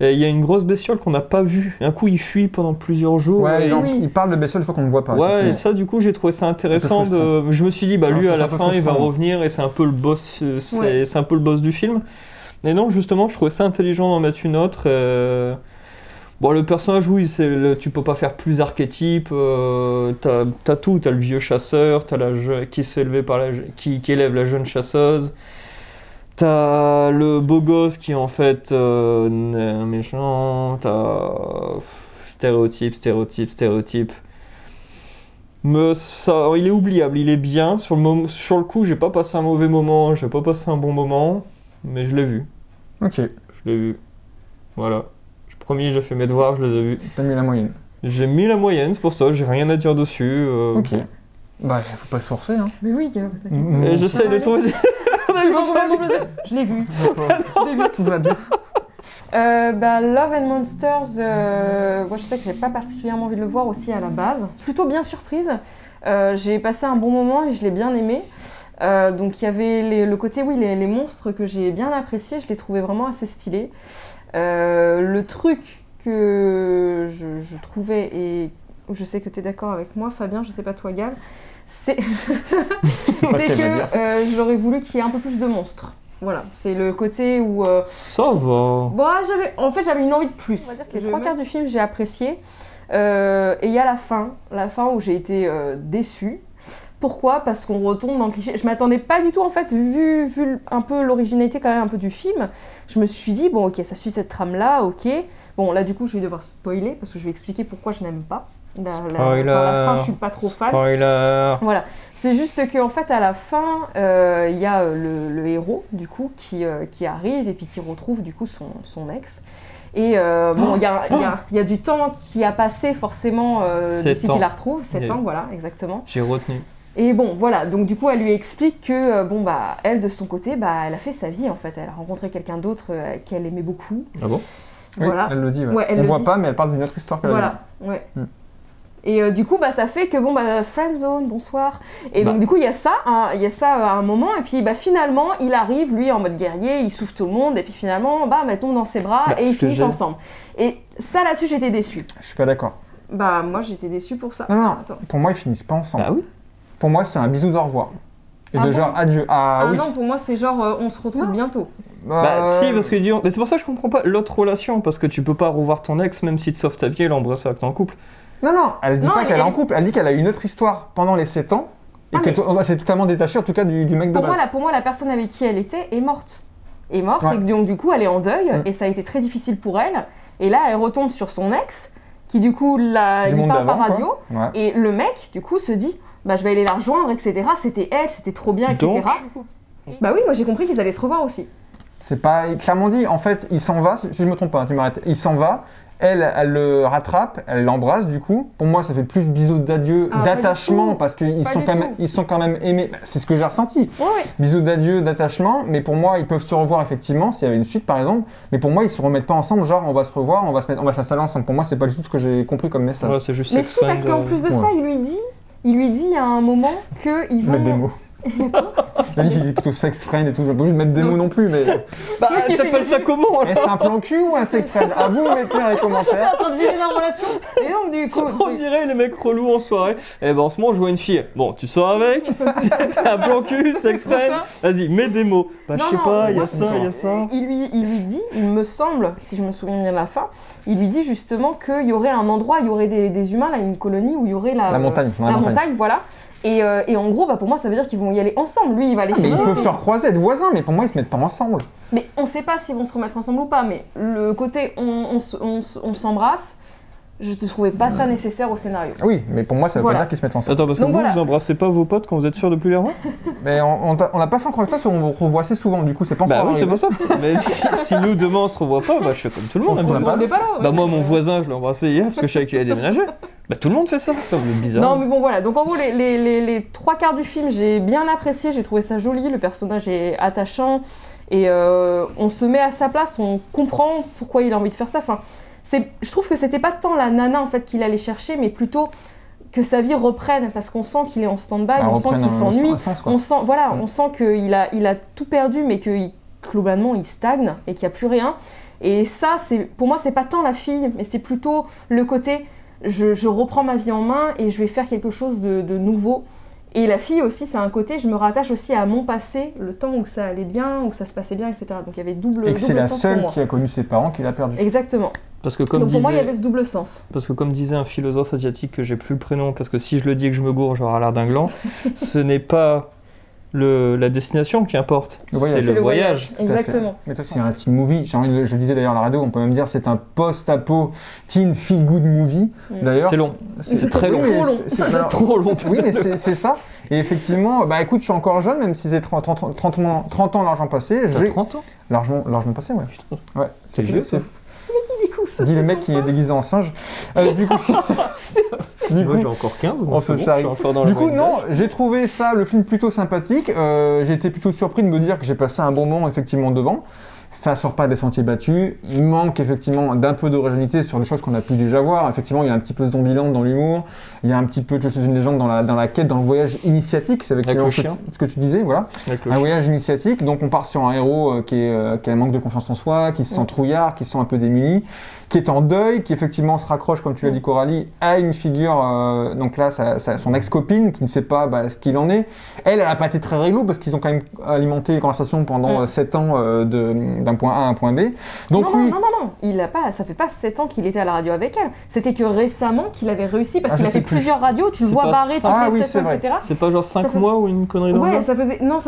Et il y a une grosse bestiole qu'on n'a pas vue. Un coup, il fuit pendant plusieurs jours. Ouais, et- genre, oui. ils parlent de bestioles une fois qu'on ne voit pas. Ouais, et effectivement. ça, du coup, j'ai trouvé ça intéressant. Un peu Je me suis dit, bah, Non, lui, je à trouve la ça un peu fin, il va frustrant. revenir et c'est un peu le boss, Ouais. c'est un peu le boss du film. Et non, justement, je trouvais ça intelligent d'en mettre une autre. Bon, le personnage, oui, tu peux pas faire plus archétype. T'as tout. T'as le vieux chasseur, t'as qui s'est élevé par qui élève la jeune chasseuse. T'as le beau gosse qui est en fait un méchant. T'as stéréotype. Mais ça, il est oubliable, il est bien. Sur le coup, j'ai pas passé un mauvais moment, j'ai pas passé un bon moment, mais je l'ai vu. Ok, Je l'ai vu. Voilà. Promis, j'ai fait mes devoirs, je les ai vus. t'as mis la moyenne. J'ai mis la moyenne, c'est pour ça, j'ai rien à dire dessus. Ok. Bah, faut pas se forcer, hein. Mais oui, gars. Et j'essaie de trouver des... Je l'ai vu. Tout va bien. Love and Monsters, moi je sais que j'ai pas particulièrement envie de le voir aussi à la base. Plutôt bien surprise. J'ai passé un bon moment et je l'ai bien aimé. Donc il y avait le côté, oui, les monstres que j'ai bien apprécié, je les trouvais vraiment assez stylés. Le truc que je trouvais, et je sais que tu es d'accord avec moi, Fabien, je sais pas toi, Gal, c'est que j'aurais voulu qu'il y ait un peu plus de monstres. Voilà, c'est le côté où... Ça va. Bon, j'avais une envie de plus. On va dire que les 3/4 du film, j'ai apprécié. Et il y a la fin où j'ai été déçue. Pourquoi ? Parce qu'on retombe dans le cliché. Je m'attendais pas du tout, en fait, vu un peu l'originalité quand même un peu du film. Je me suis dit, bon, ok, ça suit cette trame-là, ok. Bon, là, du coup, je vais devoir spoiler, parce que je vais expliquer pourquoi je n'aime pas. La fin, je suis pas trop fan. Spoiler. Voilà, c'est juste qu'en fait, à la fin, il y a le héros, du coup, qui arrive et puis qui retrouve, du coup, son ex. Et bon, il y a du temps qui a passé, forcément, d'ici qu'il la retrouve. 7 ans, voilà, exactement. J'ai retenu. Et bon, voilà, donc du coup, elle lui explique que, elle, de son côté, elle a fait sa vie, en fait. Elle a rencontré quelqu'un d'autre qu'elle aimait beaucoup. Ah bon ? Voilà. Oui, elle le dit, ouais. Ouais, elle on le voit dit. pas, mais elle parle d'une autre histoire qu'elle a Voilà, ouais. Et du coup, ça fait que, friendzone, bonsoir. Et donc, du coup, il y a ça à un moment. Et puis, finalement, il arrive, lui, en mode guerrier, il souffle tout le monde. Et puis, finalement, elle tombe dans ses bras et ils finissent ensemble. Et ça, là-dessus, j'étais déçue. Je suis pas d'accord. Moi, j'étais déçue pour ça. Non, Attends. pour moi, ils finissent pas ensemble. Ah oui ? Pour moi, c'est un bisou d'au revoir. Et Ah de bon genre adieu. Ah oui. Non, pour moi, c'est genre, on se retrouve bientôt. Si, parce que mais c'est pour ça que je comprends pas l'autre relation, parce que tu peux pas revoir ton ex même si tu sauves ta vie et l'embrasser avec ton couple. Non, elle dit pas qu'elle est en couple, elle dit qu'elle a eu une autre histoire pendant les 7 ans et qu'elle s'est totalement détachée, en tout cas, du mec de base. Pour moi, la personne avec qui elle était est morte. Et donc, du coup, elle est en deuil et ça a été très difficile pour elle. Et là, elle retombe sur son ex, qui, du coup, il parle par radio. Ouais. Et le mec, du coup, se dit, je vais aller la rejoindre, etc. C'était elle, c'était trop bien, etc. Donc... oui, moi, j'ai compris qu'ils allaient se revoir aussi. C'est pas clairement dit. En fait, il s'en va, si je me trompe pas, tu m'arrêtes. Il s'en va. Elle le rattrape, elle l'embrasse du coup. Pour moi, ça fait plus bisous d'adieu, d'attachement, parce qu'ils sont quand même aimés. C'est ce que j'ai ressenti. Ouais. Bisous d'adieu, d'attachement. Mais pour moi, ils peuvent se revoir effectivement, s'il y avait une suite par exemple. Mais pour moi, ils se remettent pas ensemble, genre on va se revoir, on va s'installer ensemble. Pour moi, c'est pas du tout ce que j'ai compris comme message. Ouais, c'est juste mais si, parce qu'en plus de ça, il lui dit à un moment qu'ils vont... Mettre des mots. Il est plutôt sex friend et tout, j'ai pas obligé de mettre des mots non plus, mais. T'appelles ça comment là ? Est-ce un plan cul ou un sex friend ? À vous de mettre dans les commentaires. T'es en train de vivre la relation. Et donc, du coup. On dirait les mecs relous en soirée. En ce moment, je vois une fille. Bon, tu sors avec ? T'as un plan cul, sex friend ? Vas-y, mets des mots. Je sais pas, il y a ça, il y a ça. Il lui dit, il me semble, si je me souviens bien de la fin, il lui dit justement qu'il y aurait un endroit, il y aurait des humains, là, une colonie où il y aurait la montagne, voilà. Et en gros, pour moi, ça veut dire qu'ils vont y aller ensemble. Lui, il va aller chercher. Ils peuvent se recroiser, être voisins, mais pour moi, ils se mettent pas ensemble. Mais on sait pas s'ils vont se remettre ensemble ou pas. Mais le côté on s'embrasse, je ne trouvais pas ça nécessaire au scénario. Oui, mais pour moi, ça veut pas dire qu'ils se mettent ensemble. Attends, parce que vous embrassez pas vos potes quand vous êtes sûr de plus les revoir ? Mais on n'a pas fait encore avec toi, parce qu'on vous revoit assez souvent, du coup, c'est pas encore. Oui, c'est pas ça. Mais si nous, demain, on se revoit pas, je fais comme tout le monde. Moi, mon voisin, je l'ai embrassé hier, parce que je savais qu'il allait déménager. Tout le monde fait ça, vous êtes bizarre. Non, mais bon, voilà. Donc, en gros, les 3/4 du film, j'ai bien apprécié, j'ai trouvé ça joli, le personnage est attachant, et on se met à sa place, on comprend pourquoi il a envie de faire ça. Enfin, je trouve que c'était pas tant la nana, en fait, qu'il allait chercher, mais plutôt que sa vie reprenne, parce qu'on sent qu'il est en stand-by, on sent qu'il s'ennuie, on sent qu'il a tout perdu, mais que globalement, il stagne, et qu'il n'y a plus rien. Et ça, pour moi, c'est pas tant la fille, mais c'est plutôt le côté... Je reprends ma vie en main et je vais faire quelque chose de nouveau. Et la fille aussi, c'est un côté, je me rattache aussi à mon passé, le temps où ça allait bien, où ça se passait bien, etc. Donc il y avait double sens pour moi. Et c'est la seule qui a connu ses parents qui l'a perdu. Exactement. Donc pour moi, il y avait ce double sens. Parce que comme disait un philosophe asiatique que j'ai plus le prénom, parce que si je le dis et que je me gourre, j'aurai l'air d'un gland, ce n'est pas la destination qui importe. Le voyage. C'est C'est le voyage. Exactement. Mais c'est un teen movie. Je le disais d'ailleurs à la radio, on peut même dire c'est un post-apo teen feel good movie. D'ailleurs, C'est long. C'est très long. Trop long. alors, Trop long. oui, mais c'est ça. Et effectivement, bah écoute, je suis encore jeune, même si j'ai 30 ans l'argent passé. T'as J'ai 30 ans? largement passé, ouais. Ouais, C'est vieux, ça. Du coup, ça, Dis le c'est mec qui est sympa. déguisé en singe. Du coup, du Moi coup, j'ai encore 15, on moi, se c'est bon, charrie. je suis encore dans Du le coup, moyen non, âge. j'ai trouvé ça, le film plutôt sympathique. J'ai été plutôt surpris de me dire que j'ai passé un bon moment effectivement devant. Ça sort pas des sentiers battus. Il manque effectivement d'un peu d'originalité sur des choses qu'on a pu déjà voir. Effectivement, il y a un petit peu Zombieland dans l'humour. Il y a un petit peu de Je suis une légende dans la quête, dans le voyage initiatique. C'est avec le chien. ce que tu disais, voilà. Avec le Un chien. voyage initiatique. Donc on part sur un héros qui a un manque de confiance en soi, qui se sent trouillard, qui se sent un peu démuni, qui est en deuil, qui effectivement se raccroche, comme tu l'as dit Coralie, à une figure, donc là, son ex-copine, qui ne sait pas ce qu'il en est. Elle n'a pas été très réglo, parce qu'ils ont quand même alimenté les conversations pendant 7 ans d'un point A à un point B. Donc non, lui, non, il a pas, ça fait pas 7 ans qu'il était à la radio avec elle. C'était que récemment qu'il avait réussi, parce Ah, qu'il je a sais fait plus. plusieurs radios, tu le C'est vois pas barrer ça. toutes Ah les oui, stations, c'est vrai. etc. C'est pas genre 5 faisait- mois ou une connerie dans le Ouais, genre ça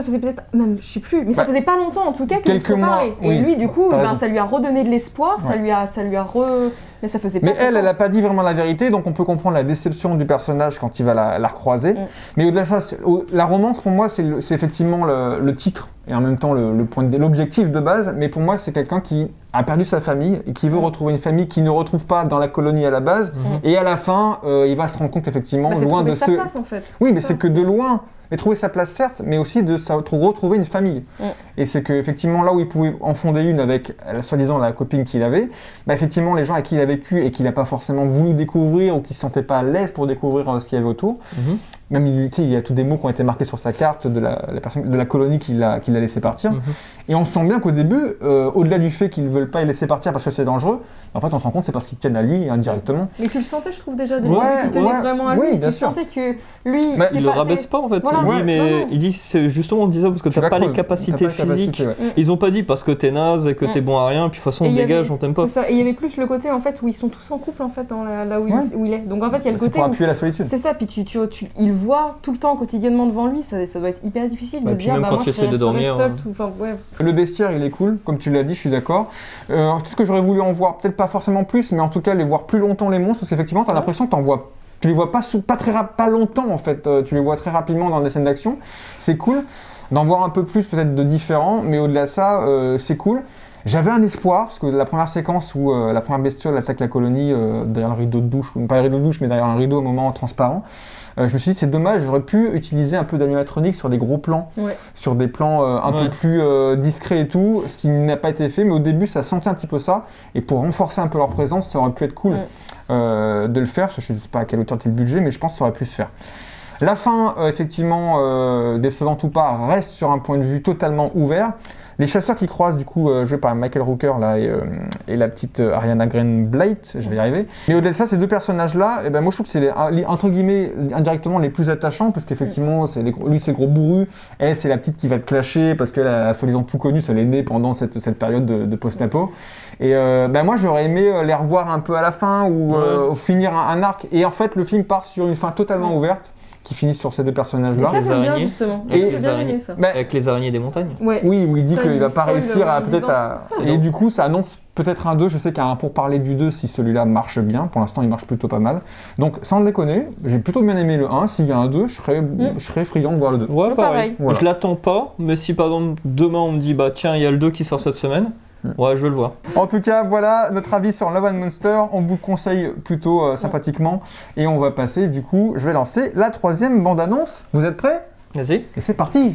faisait peut-être, même, je sais plus, mais ça Bah, faisait pas longtemps en tout cas qu'il quelques se reparlait. mois, oui. Et lui, du coup, T'as raison. ça lui a redonné de l'espoir, Ouais. mais ça faisait pas mais 7 elle ans. n'a pas dit vraiment la vérité, donc on peut comprendre la déception du personnage quand il va la recroiser. Mais au-delà de ça, la romance, pour moi, c'est effectivement le titre et en même temps l'objectif de base. Mais pour moi, c'est quelqu'un qui a perdu sa famille et qui veut retrouver une famille qu'il ne retrouve pas dans la colonie à la base. Et à la fin, il va se rendre compte effectivement, Bah, c'est loin trouver de sa ce... place en fait. Oui, mais ça, c'est que de loin. Mais trouver sa place, certes, mais aussi de retrouver une famille. Et c'est que effectivement là où il pouvait en fonder une avec, soi-disant, la copine qu'il avait, bah, effectivement, les gens avec qui il a vécu et qu'il n'a pas forcément voulu découvrir ou qui ne se sentaient pas à l'aise pour découvrir ce qu'il y avait autour, même il y a tous des mots qui ont été marqués sur sa carte de la colonie qu'il a laissé partir. Et on sent bien qu'au début, au-delà du fait qu'ils ne veulent pas le laisser partir parce que c'est dangereux, en fait, on se rend compte que c'est parce qu'ils tiennent à lui indirectement. Mais tu le sentais, je trouve déjà, dès Ouais, le début, qu'il tenait ouais, vraiment à lui. oui, et bien tu sûr. sentais que lui, Bah, c'est Il le pas- rabaisse c'est- pas en fait. Voilà. Il dit, Ouais, mais non. il dit c'est justement on disait parce que Tu t'as pas les l'accroches, capacités t'as pas les physiques. capacités, ouais. Ils ont pas dit parce que t'es naze et que t'es bon à rien, puis de toute façon Et on il y dégage, avait- on t'aime pas. C'est ça. Et il y avait plus le côté en fait où ils sont tous en couple en fait dans là où, Ouais. où il est. Donc en fait il y a le C'est côté pour où appuyer la solitude. c'est ça. Puis il voit tout le temps quotidiennement devant lui. Ça doit être hyper difficile de Ouais, se puis dire même bah quand moi tu je serais essaies de dormir, seule. Enfin ouais. Le bestiaire, il est cool, comme tu l'as dit, je suis d'accord. Tout ce que j'aurais voulu en voir, peut-être pas forcément plus, mais en tout cas les voir plus longtemps les monstres, parce qu'effectivement, t'as l'impression que tu les vois pas longtemps en fait, tu les vois très rapidement dans des scènes d'action. C'est cool d'en voir un peu plus peut-être de différents, mais au-delà de ça, c'est cool. J'avais un espoir, parce que la première séquence où la première bestiole attaque la colonie derrière le rideau de douche, ou pas le rideau de douche, mais derrière un rideau au moment transparent, je me suis dit c'est dommage, j'aurais pu utiliser un peu d'animatronique sur des gros plans, Ouais. sur des plans un peu plus discrets et tout, ce qui n'a pas été fait, mais au début ça sentait un petit peu ça, et pour renforcer un peu leur présence, ça aurait pu être cool de le faire, parce que je ne sais pas à quelle hauteur était le budget, mais je pense que ça aurait pu se faire. La fin, effectivement, décevante ou pas, reste sur un point de vue totalement ouvert. Les chasseurs qui croisent, du coup, joués par Michael Rooker là, et la petite Ariana Greenblatt, je vais y arriver. Mais au-delà de ça, ces deux personnages-là, moi je trouve que c'est entre guillemets indirectement les plus attachants, parce qu'effectivement, lui c'est le gros bourru, elle c'est la petite qui va te clasher, parce qu'elle a soi-disant tout connu, elle est née pendant cette période de post-apo. Et moi j'aurais aimé les revoir un peu à la fin, ou finir un arc. Et en fait, le film part sur une fin totalement ouverte, qui finit sur ces deux Et personnages-là. ça Les j'aime bien araignées. justement. Et J'ai les bien araignées. aimé ça. Bah, Avec les araignées des montagnes. Ouais. oui, où il dit Ça, qu'il il va pas spoil réussir à en peut-être disant. à... Et du coup, ça annonce peut-être un 2. Je sais qu'il y a un pour parler du 2 si celui-là marche bien. Pour l'instant, il marche plutôt pas mal. Donc, sans déconner, j'ai plutôt bien aimé le 1. S'il y a un 2, je serais friand de voir le 2. Ouais, Ouais, pareil. pareil. Voilà. Je l'attends pas, mais si par exemple demain on me dit bah tiens, il y a le 2 qui sort cette semaine, ouais, je vais le voir. En tout cas, voilà notre avis sur Love and Monster. On vous le conseille plutôt sympathiquement. Et on va passer, du coup, je vais lancer la 3e bande-annonce. Vous êtes prêts? Vas-y. Et c'est parti!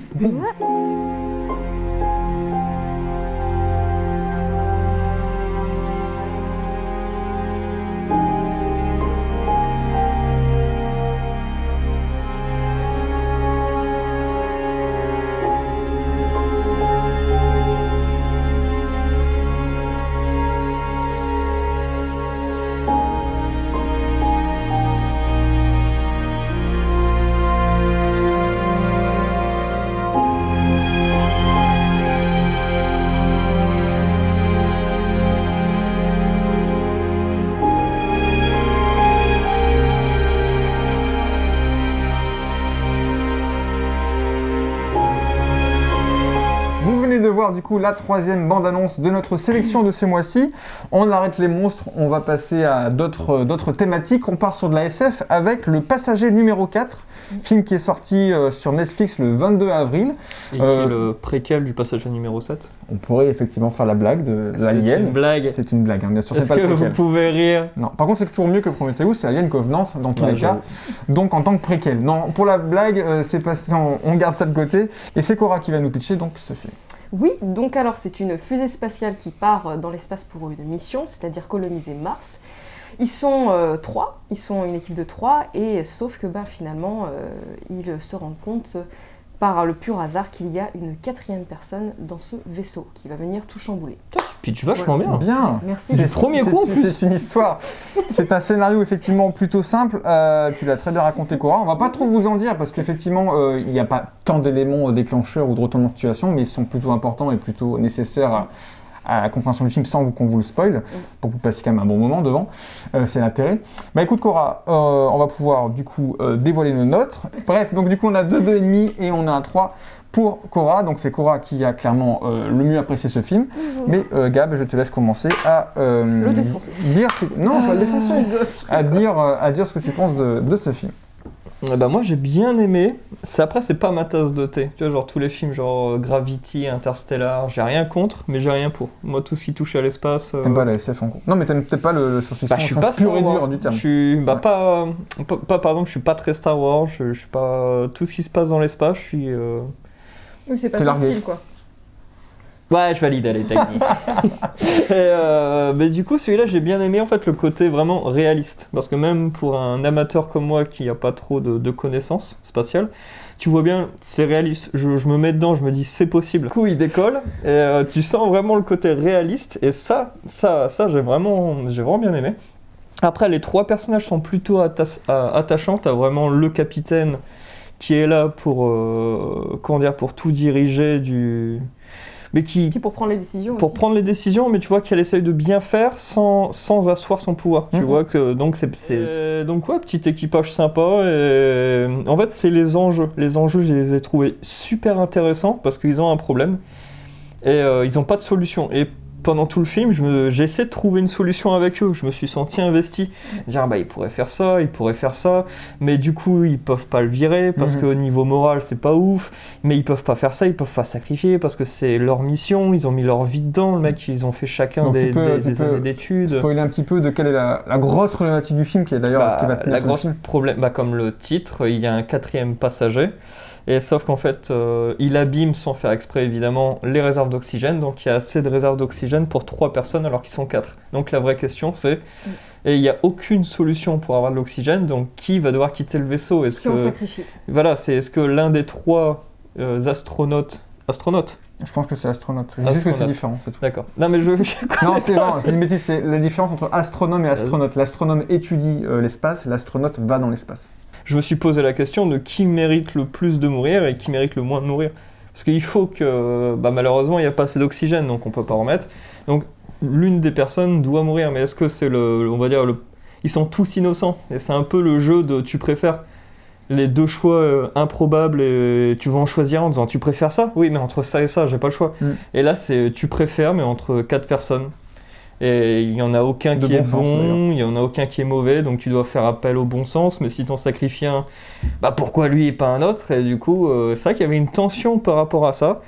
venez de voir du coup la 3e bande-annonce de notre sélection de ce mois-ci. On arrête les monstres, on va passer à d'autres thématiques. On part sur de la SF avec Le Passager numéro 4, film qui est sorti sur Netflix le 22 avril. Et qui est le préquel du Passager numéro 7. On pourrait effectivement faire la blague de C'est l'Alien. une blague. C'est une blague, hein, bien sûr, c'est Est-ce pas que le vous préquel. pouvez rire? Non, par contre c'est toujours mieux que Prometheus, c'est Alien Covenant dans tous Ouais, les cas. Donc en tant que préquel. Non, pour la blague, c'est passé, on garde ça de côté. Et c'est Cora qui va nous pitcher donc ce film. Oui, donc alors c'est une fusée spatiale qui part dans l'espace pour une mission, c'est-à-dire coloniser Mars. Ils sont 3, ils sont une équipe de 3, et sauf que finalement, ils se rendent compte par le pur hasard qu'il y a une 4e personne dans ce vaisseau qui va venir tout chambouler. Toi, tu pitches vachement bien. Bien. Merci. C'est le premier coup en plus. C'est une histoire. C'est un scénario effectivement plutôt simple. Tu l'as très bien raconté, Cora. On va pas trop vous en dire parce qu'effectivement, il n'y a pas tant d'éléments déclencheurs ou de retournements de situation, mais ils sont plutôt importants et plutôt nécessaires à la compréhension du film sans qu'on vous le spoil, pour que vous passiez quand même un bon moment devant. C'est l'intérêt. Bah écoute Cora, on va pouvoir du coup dévoiler nos notes. Bref, donc du coup on a 2,5 et on a un 3 pour Cora. Donc c'est Cora qui a clairement le mieux apprécié ce film. Mais Gab, je te laisse commencer à Le défoncer. dire non, pas le défoncer. à dire ce que tu penses de ce film. Moi j'ai bien aimé. Après c'est pas ma tasse de thé. Tu vois, genre tous les films genre Gravity, Interstellar, j'ai rien contre, mais j'ai rien pour. Moi tout ce qui touche à l'espace. T'aimes pas la SF en gros. Non mais t'aimes peut-être pas le science-fiction Je suis au pas sens pur Star et dur Wars. du terme. Je suis pas par exemple, je suis pas très Star Wars. Je suis pas tout ce qui se passe dans l'espace. Je suis. Oui, c'est pas T'es ton largué. style, quoi. Ouais, je valide, allez, technique. Mais du coup, celui-là, j'ai bien aimé en fait le côté vraiment réaliste. Parce que même pour un amateur comme moi qui n'a pas trop de connaissances spatiales, tu vois bien, c'est réaliste. Je me mets dedans, je me dis c'est possible. Du coup, il décolle et tu sens vraiment le côté réaliste. Et ça j'ai vraiment bien aimé. Après, les 3 personnages sont plutôt attachants. T'as vraiment le capitaine qui est là pour tout diriger mais qui Pour prendre les décisions pour aussi. prendre les décisions, mais tu vois qu'elle essaye de bien faire sans asseoir son pouvoir. Tu vois que donc donc ouais, petit équipage sympa. Et en fait, c'est les enjeux. Les enjeux, je les ai trouvés super intéressants parce qu'ils ont un problème et ils n'ont pas de solution. Et pendant tout le film, j'ai essayé de trouver une solution avec eux. Je me suis senti investi. Dire ils pourraient faire ça, mais du coup ils peuvent pas le virer parce qu'au niveau moral c'est pas ouf. Mais ils peuvent pas faire ça, ils peuvent pas sacrifier parce que c'est leur mission. Ils ont mis leur vie dedans. Le mec, ils ont fait chacun Donc, des tu peux années d'études. Spoiler un petit peu de quelle est la grosse problématique du film qui est d'ailleurs ce qui va tenir la tout le grosse film. problème, comme le titre, il y a un 4e passager. Et sauf qu'en fait, il abîme sans faire exprès évidemment les réserves d'oxygène. Donc il y a assez de réserves d'oxygène pour 3 personnes alors qu'ils sont 4. Donc la vraie question c'est, et il n'y a aucune solution pour avoir de l'oxygène. Donc qui va devoir quitter le vaisseau? Qui ont sacrifié. Voilà, est-ce que l'un des 3 astronautes. Je pense que c'est astronaute. Je sais que c'est différent, c'est tout. D'accord. Non mais je Non, c'est vrai, je dis une bêtise, c'est la différence entre astronome et astronaute. L'astronome étudie l'espace, l'astronaute va dans l'espace. Je me suis posé la question de qui mérite le plus de mourir et qui mérite le moins de mourir. Parce qu'il faut que, malheureusement, il n'y a pas assez d'oxygène, donc on ne peut pas remettre. Donc l'une des personnes doit mourir, mais est-ce que c'est ils sont tous innocents, et c'est un peu le jeu de tu préfères les 2 choix improbables et tu vas en choisir en disant tu préfères ça? Oui, mais entre ça et ça, j'ai pas le choix. Et là, c'est tu préfères, mais entre 4 personnes. Et il n'y en a aucun qui est bon, il n'y en a aucun qui est mauvais, donc tu dois faire appel au bon sens, mais si t'en sacrifies un, pourquoi lui et pas un autre? Et du coup, c'est vrai qu'il y avait une tension par rapport à ça,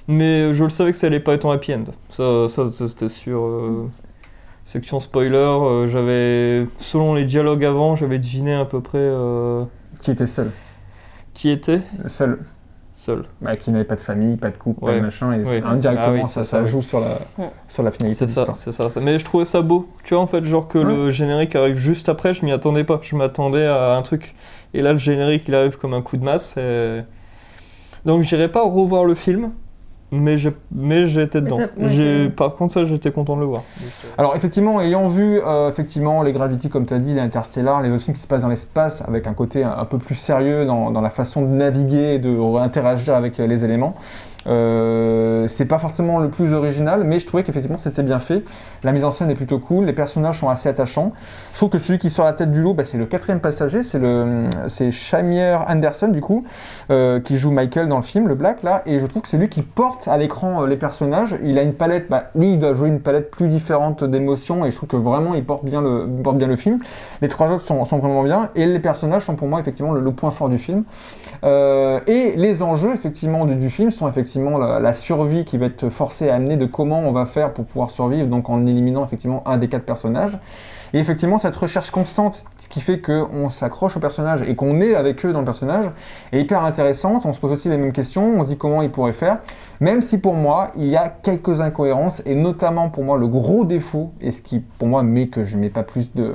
mais je le savais que ça allait pas être en happy end. Ça c'était sûr. Section spoiler, selon les dialogues avant, j'avais deviné à peu près... Qui était seul. Qui était Seul. Qui n'avait pas de famille, pas de couple, pas de machin, et indirectement ça joue sur la finalité de l'histoire. C'est ça. Mais je trouvais ça beau. Tu vois, en fait, genre que le générique arrive juste après, je m'y attendais pas. Je m'attendais à un truc. Et là, le générique, il arrive comme un coup de masse. Donc, j'irai pas revoir le film, mais j'étais dedans. Par contre, ça, j'étais content de le voir. Alors, effectivement, ayant vu les Gravity, comme tu as dit, les Interstellar, les autres films qui se passent dans l'espace, avec un côté un peu plus sérieux dans la façon de naviguer et de interagir avec les éléments, C'est pas forcément le plus original, mais je trouvais qu'effectivement c'était bien fait. La mise en scène est plutôt cool, les personnages sont assez attachants. Je trouve que celui qui sort la tête du lot, c'est le 4e passager, c'est Shamir Anderson du coup, qui joue Michael dans le film, le Black là, et je trouve que c'est lui qui porte à l'écran les personnages. Il a une palette, lui il doit jouer une palette plus différente d'émotions, et je trouve que vraiment il porte bien le film. Les 3 autres sont vraiment bien, et les personnages sont pour moi effectivement le point fort du film. Et les enjeux effectivement du film sont effectivement la survie qui va être forcée à amener de comment on va faire pour pouvoir survivre, donc en éliminant effectivement un des 4 personnages. Et effectivement cette recherche constante, ce qui fait qu'on s'accroche aux personnages et qu'on est avec eux dans le personnage, est hyper intéressante. On se pose aussi les mêmes questions, on se dit comment ils pourraient faire, même si pour moi il y a quelques incohérences, et notamment pour moi le gros défaut, et ce qui pour moi met que je mets pas plus de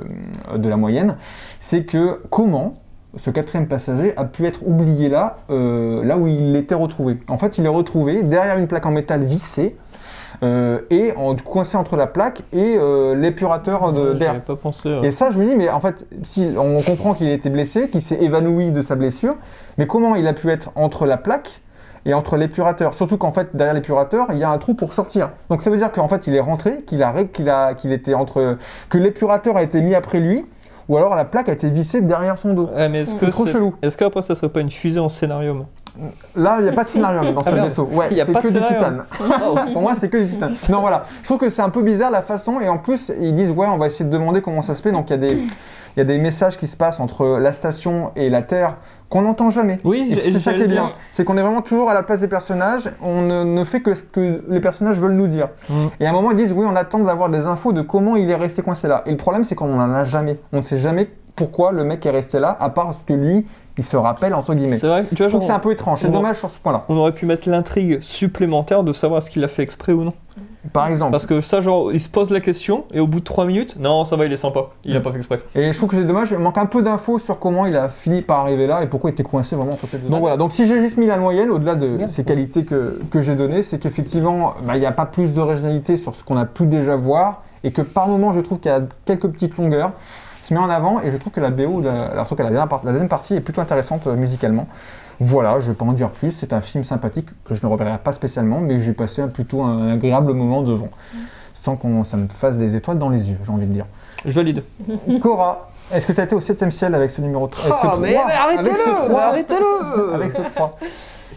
la moyenne, c'est que comment ce 4e passager a pu être oublié là où il était retrouvé. En fait, il est retrouvé derrière une plaque en métal vissée et coincé entre la plaque et l'épurateur d'air. J'avais pas pensé. Ouais. Et ça, je me dis, mais en fait, si on comprend qu'il a été blessé, qu'il s'est évanoui de sa blessure, mais comment il a pu être entre la plaque et entre l'épurateur? Surtout qu'en fait, derrière l'épurateur, il y a un trou pour sortir. Donc ça veut dire qu'en fait, il est rentré, qu'il était entre, que l'épurateur a été mis après lui, ou alors la plaque a été vissée derrière son dos. Ouais, mais c'est trop chelou. Est-ce qu'après ça serait pas une fusée en scénarium? Là, il n'y a pas de scénarium dans ce vaisseau. Ouais, y a c'est pas que de du scénarium. titane. Pour moi, c'est que du titane. Non, voilà. Je trouve que c'est un peu bizarre la façon, et en plus, ils disent, ouais, on va essayer de demander comment ça se fait. Donc, il y a des messages qui se passent entre la station et la Terre qu'on n'entend jamais. Oui, et c'est ça qui est bien. C'est qu'on est vraiment toujours à la place des personnages, on ne fait que ce que les personnages veulent nous dire. Et à un moment, ils disent, oui, on attend d'avoir des infos de comment il est resté coincé là. Et le problème, c'est qu'on n'en a jamais. On ne sait jamais pourquoi le mec est resté là, à part ce que lui, il se rappelle, entre guillemets. C'est vrai, tu vois, je trouve que c'est un peu étrange, c'est dommage sur ce point-là. On aurait pu mettre l'intrigue supplémentaire de savoir ce qu'il a fait exprès ou non. Par exemple. Parce que ça, genre, il se pose la question, et au bout de 3 minutes, non, ça va, il est sympa, il a pas fait exprès. Et je trouve que c'est dommage, il manque un peu d'infos sur comment il a fini par arriver là, et pourquoi il était coincé vraiment entre ces deux. Donc voilà, donc si j'ai juste mis la moyenne, au-delà de ces qualités que j'ai données, c'est qu'effectivement, il n'y a pas plus d'originalité sur ce qu'on a pu déjà voir, et que par moment, je trouve qu'il y a quelques petites longueurs, se met en avant, et je trouve que la BO, la deuxième partie est plutôt intéressante musicalement. Voilà, je ne vais pas en dire plus, c'est un film sympathique que je ne reverrai pas spécialement, mais j'ai passé plutôt un agréable moment devant, sans que ça me fasse des étoiles dans les yeux, j'ai envie de dire. Je valide. Cora, est-ce que tu as été au 7e ciel avec ce numéro 3? Oh, mais arrêtez-le. Avec ce 3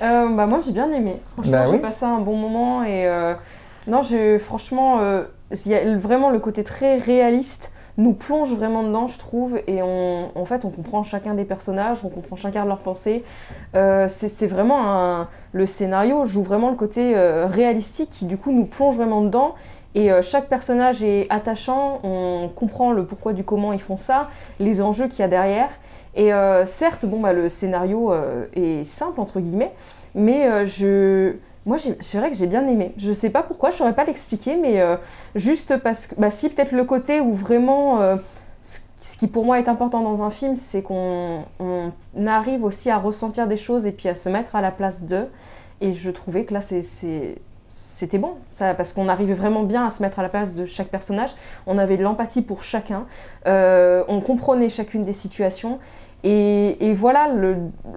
moi j'ai bien aimé, franchement j'ai passé un bon moment, et non, franchement, il y a vraiment le côté très réaliste, nous plonge vraiment dedans, je trouve, et en fait on comprend chacun des personnages, on comprend chacun de leurs pensées. C'est vraiment le scénario joue vraiment le côté réalistique qui du coup nous plonge vraiment dedans, et chaque personnage est attachant, on comprend le pourquoi du comment ils font ça, les enjeux qu'il y a derrière. Et certes, le scénario est simple entre guillemets, mais c'est vrai que j'ai bien aimé. Je sais pas pourquoi, je saurais pas l'expliquer, mais juste parce que, si, peut-être le côté où vraiment, ce qui pour moi est important dans un film, c'est qu'on arrive aussi à ressentir des choses et puis à se mettre à la place d'eux. Et je trouvais que là, c'était bon, ça, parce qu'on arrivait vraiment bien à se mettre à la place de chaque personnage. On avait de l'empathie pour chacun, on comprenait chacune des situations. Et voilà,